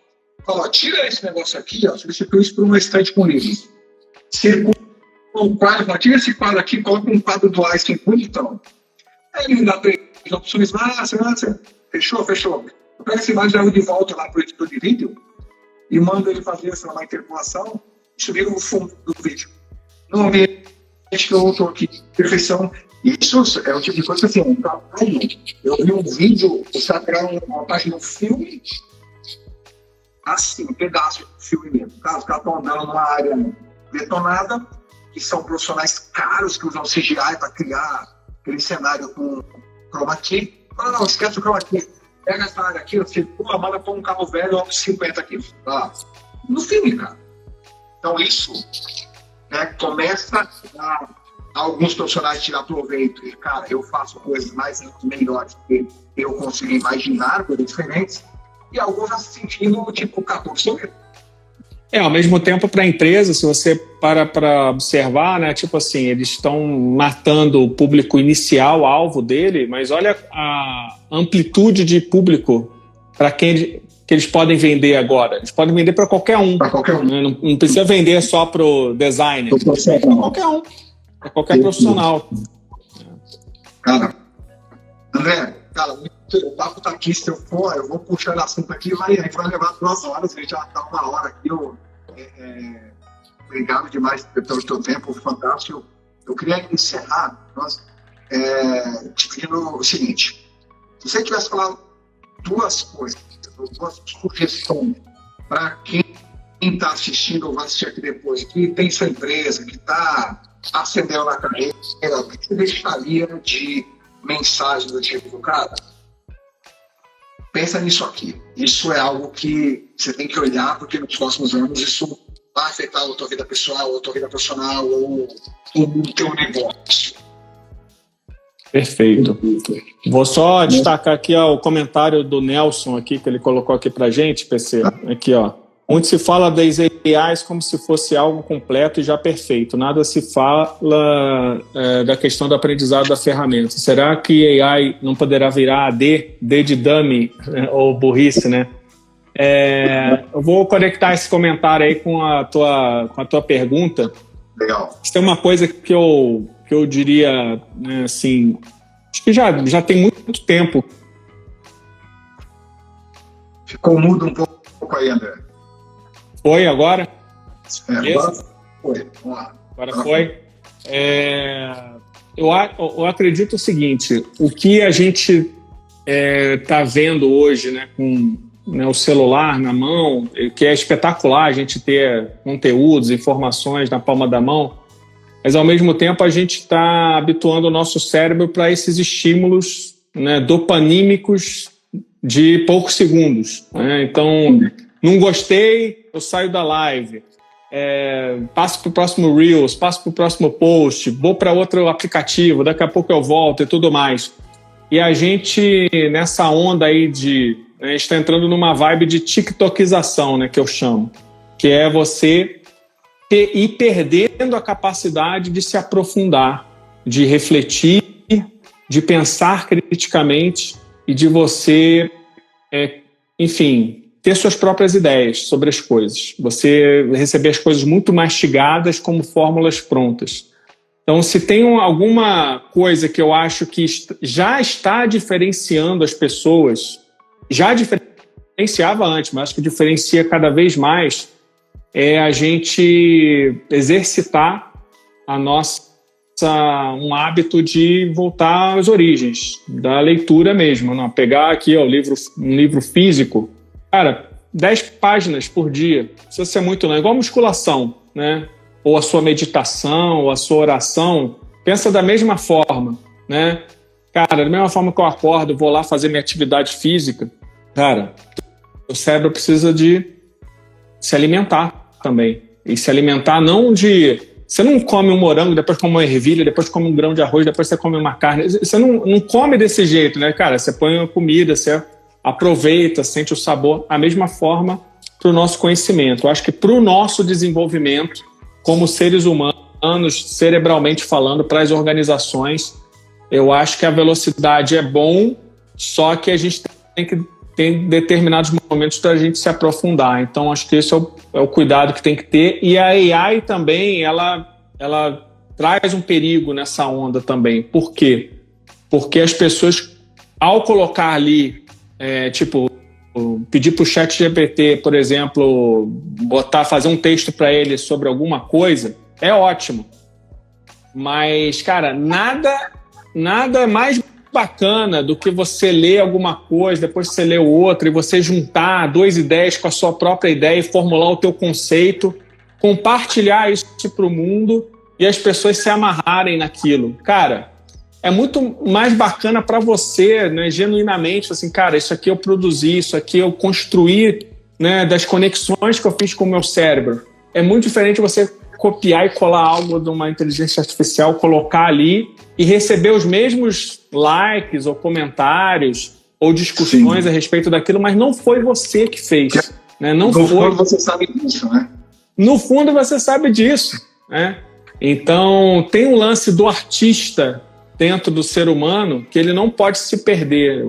Speaker 1: falo, tira esse negócio aqui, substitui isso por uma estante com livros. Circula um quadro, tira esse quadro aqui, coloca um quadro do Einstein bonitão. Aí ele me dá 3 opções, fechou. Eu pego essa imagem e levo de volta lá para o editor de vídeo e mando ele fazer uma interpolação e subir o fundo do vídeo. No ambiente que eu estou aqui, perfeição. Isso é o tipo de coisa assim, um trabalho. Eu vi um vídeo, você pegar uma página do filme, assim, um pedaço do filme mesmo. Os caras estão andando numa área detonada, que são profissionais caros que usam CGI para criar aquele cenário com chroma key. Não, esquece o chroma key. Pega essa área aqui, você manda pôr um carro velho de 50 quilos. No filme, cara. Então isso, né, começa a alguns profissionais tirar proveito. E, cara, eu faço coisas melhores que eu consigo imaginar, coisas diferentes. E alguns já se sentindo, 14 sou eu.
Speaker 2: Ao mesmo tempo, para a empresa, se você para observar, né, tipo assim, eles estão matando o público inicial, alvo dele, mas olha a amplitude de público para quem que eles podem vender agora. Eles podem vender para qualquer um.
Speaker 1: Para qualquer um.
Speaker 2: Né? Não precisa vender só para o designer. Para qualquer um. Para qualquer profissional.
Speaker 1: Cara, André, o papo tá aqui, se eu for, eu vou puxar o assunto aqui, a gente vai levar 2 horas, a gente já tá 1 hora aqui. Obrigado demais pelo teu tempo, fantástico. Eu queria encerrar te pedindo o seguinte: se você tivesse falado 2 coisas, 2 sugestões para quem está assistindo ou vai assistir aqui depois, que tem sua empresa, que está ascendendo na carreira, o que você deixaria de mensagem do tipo, cara, pensa nisso aqui. Isso é algo que você tem que olhar, porque nos próximos anos isso vai afetar a tua vida pessoal, a tua vida profissional ou o teu negócio.
Speaker 2: Perfeito. Vou só destacar aqui o comentário do Nelson aqui, que ele colocou aqui pra gente, PC. Aqui, ó. Onde se fala das AIs como se fosse algo completo e já perfeito. Nada se fala da questão do aprendizado da ferramenta. Será que AI não poderá virar AD, D de dummy, ou burrice, né? Eu vou conectar esse comentário aí com a tua pergunta.
Speaker 1: Legal.
Speaker 2: Isso é uma coisa que eu diria, né, assim, acho que já tem muito tempo.
Speaker 1: Ficou mudo um pouco aí, André.
Speaker 2: Foi agora?
Speaker 1: Agora foi. Vamos lá.
Speaker 2: Agora foi. Eu acredito o seguinte: o que a gente está vendo hoje, né, com o celular na mão, que é espetacular a gente ter conteúdos, informações na palma da mão, mas ao mesmo tempo a gente está habituando o nosso cérebro para esses estímulos, né, dopanímicos de poucos segundos. Né? Então, não gostei, eu saio da live, passo para o próximo Reels, passo para o próximo post, vou para outro aplicativo, daqui a pouco eu volto e tudo mais. E a gente, nessa onda aí está entrando numa vibe de tiktokização, né, que eu chamo, que é você ir perdendo a capacidade de se aprofundar, de refletir, de pensar criticamente e de você, enfim, ter suas próprias ideias sobre as coisas. Você receber as coisas muito mastigadas como fórmulas prontas. Então, se tem alguma coisa que eu acho que já está diferenciando as pessoas, já diferenciava antes, mas acho que diferencia cada vez mais, é a gente exercitar um hábito de voltar às origens, da leitura mesmo. Não? Pegar aqui um livro físico, cara, 10 páginas por dia, precisa ser muito longo, igual a musculação, né? Ou a sua meditação, ou a sua oração, pensa da mesma forma, né? Cara, da mesma forma que eu acordo, vou lá fazer minha atividade física, cara, o cérebro precisa de se alimentar também. E se alimentar não de... Você não come um morango, depois come uma ervilha, depois come um grão de arroz, depois você come uma carne. Você não come desse jeito, né, cara? Você põe uma comida, você aproveita, sente o sabor. A mesma forma para o nosso conhecimento. Eu acho que para o nosso desenvolvimento, como seres humanos, cerebralmente falando, para as organizações, eu acho que a velocidade é bom, só que a gente tem determinados momentos para a gente se aprofundar. Então, acho que esse é o cuidado que tem que ter. E a AI também, ela traz um perigo nessa onda também. Por quê? Porque as pessoas, ao colocar ali, pedir para o ChatGPT, por exemplo, fazer um texto para ele sobre alguma coisa, é ótimo. Mas, cara, nada mais bacana do que você ler alguma coisa, depois você lê outra e você juntar 2 ideias com a sua própria ideia e formular o teu conceito, compartilhar isso para o mundo e as pessoas se amarrarem naquilo. Cara, é muito mais bacana para você, né, genuinamente, assim, cara, isso aqui eu produzi, isso aqui eu construí, né, das conexões que eu fiz com o meu cérebro. É muito diferente você copiar e colar algo de uma inteligência artificial, colocar ali e receber os mesmos likes ou comentários ou discussões a respeito daquilo, mas não foi você que fez. Né? Não foi
Speaker 1: você sabe disso, né?
Speaker 2: no fundo você sabe disso, né? Então, tem um lance do artista dentro do ser humano que ele não pode se perder.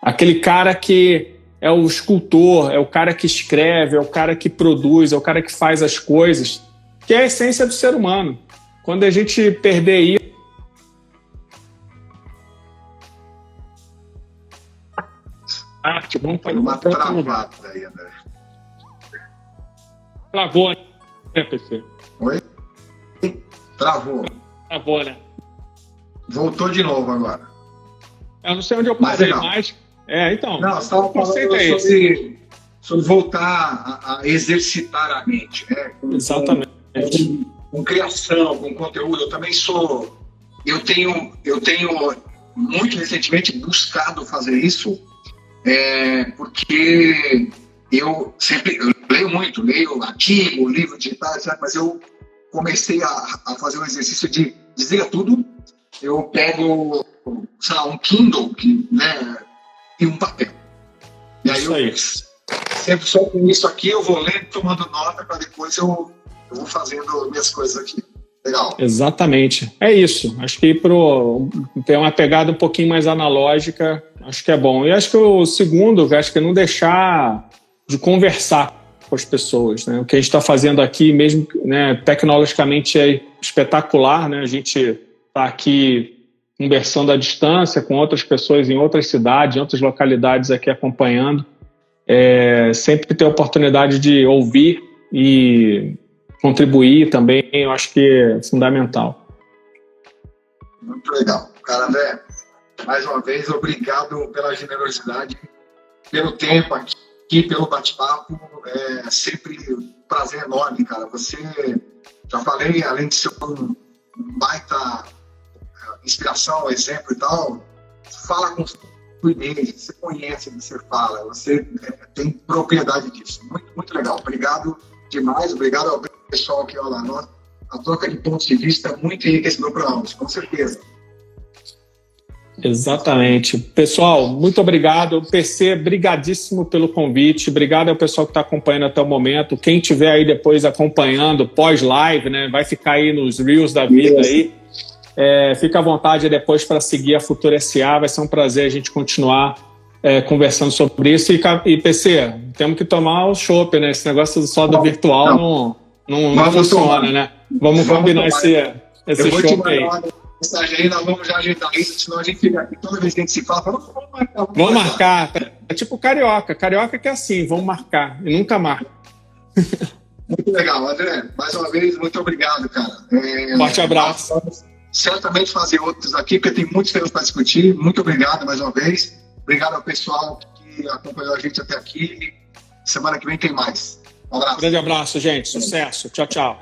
Speaker 2: Aquele cara que é o escultor, é o cara que escreve, é o cara que produz, é o cara que faz as coisas, que é a essência do ser humano. Quando a gente perder isso, arte, vamos fazer
Speaker 1: uma travada aí, André.
Speaker 2: Travou, né, PC?
Speaker 1: Oi? Travou.
Speaker 2: Travou, né?
Speaker 1: Voltou de novo agora.
Speaker 2: Eu não sei onde eu parei mais. Então.
Speaker 1: Não, você estava falando sobre voltar a exercitar a mente, né?
Speaker 2: Exatamente.
Speaker 1: Com criação, com conteúdo. Eu também sou. Eu tenho muito recentemente buscado fazer isso, porque eu leio muito, leio artigo, livro digital, etc., mas eu comecei a fazer um exercício de desliga tudo. Eu pego, sei lá, um Kindle, né, e um papel. E aí sempre só com isso aqui eu vou lendo, tomando nota, para depois eu vou fazendo minhas coisas aqui. Legal.
Speaker 2: Exatamente. É isso. Acho que ter uma pegada um pouquinho mais analógica, acho que é bom. E acho que o segundo, acho que é não deixar de conversar com as pessoas, né? O que a gente está fazendo aqui, mesmo, né, tecnologicamente é espetacular, né? A gente está aqui conversando à distância com outras pessoas em outras cidades, em outras localidades aqui acompanhando. Sempre ter a oportunidade de ouvir e contribuir também, eu acho que é fundamental.
Speaker 1: Muito legal. Cara, André, mais uma vez, obrigado pela generosidade, pelo tempo aqui, pelo bate-papo. É sempre um prazer enorme, cara. Você, já falei, além de ser um baita inspiração, exemplo e tal, fala com fluidez, você conhece o que você fala, você tem propriedade disso. Muito, muito legal. Obrigado demais, obrigado ao pessoal que, olha lá, a troca de pontos de vista é muito enriquecedor para nós, com certeza.
Speaker 2: Exatamente. Pessoal, muito obrigado. PC, brigadíssimo pelo convite. Obrigado ao pessoal que está acompanhando até o momento. Quem estiver aí depois acompanhando, pós-live, né, vai ficar aí nos Reels da vida aí. Fica à vontade depois para seguir a Futura SA. Vai ser um prazer a gente continuar conversando sobre isso. E PC, temos que tomar o chopp, né? Esse negócio só do virtual não funciona, né? Vamos combinar esse chopp aí.
Speaker 1: Mensagem aí, nós vamos já ajeitar isso, senão a gente fica aqui, toda vez que a gente se fala,
Speaker 2: vamos marcar. É tipo carioca. Carioca que é assim, vamos marcar. E nunca marca.
Speaker 1: Muito legal, André. Mais uma vez, muito obrigado, cara.
Speaker 2: Forte abraço.
Speaker 1: Certamente fazer outros aqui, porque tem muitos temas para discutir. Muito obrigado mais uma vez. Obrigado ao pessoal que acompanhou a gente até aqui. Semana que vem tem mais. Um abraço.
Speaker 2: Grande abraço, gente. Sucesso. Tchau, tchau.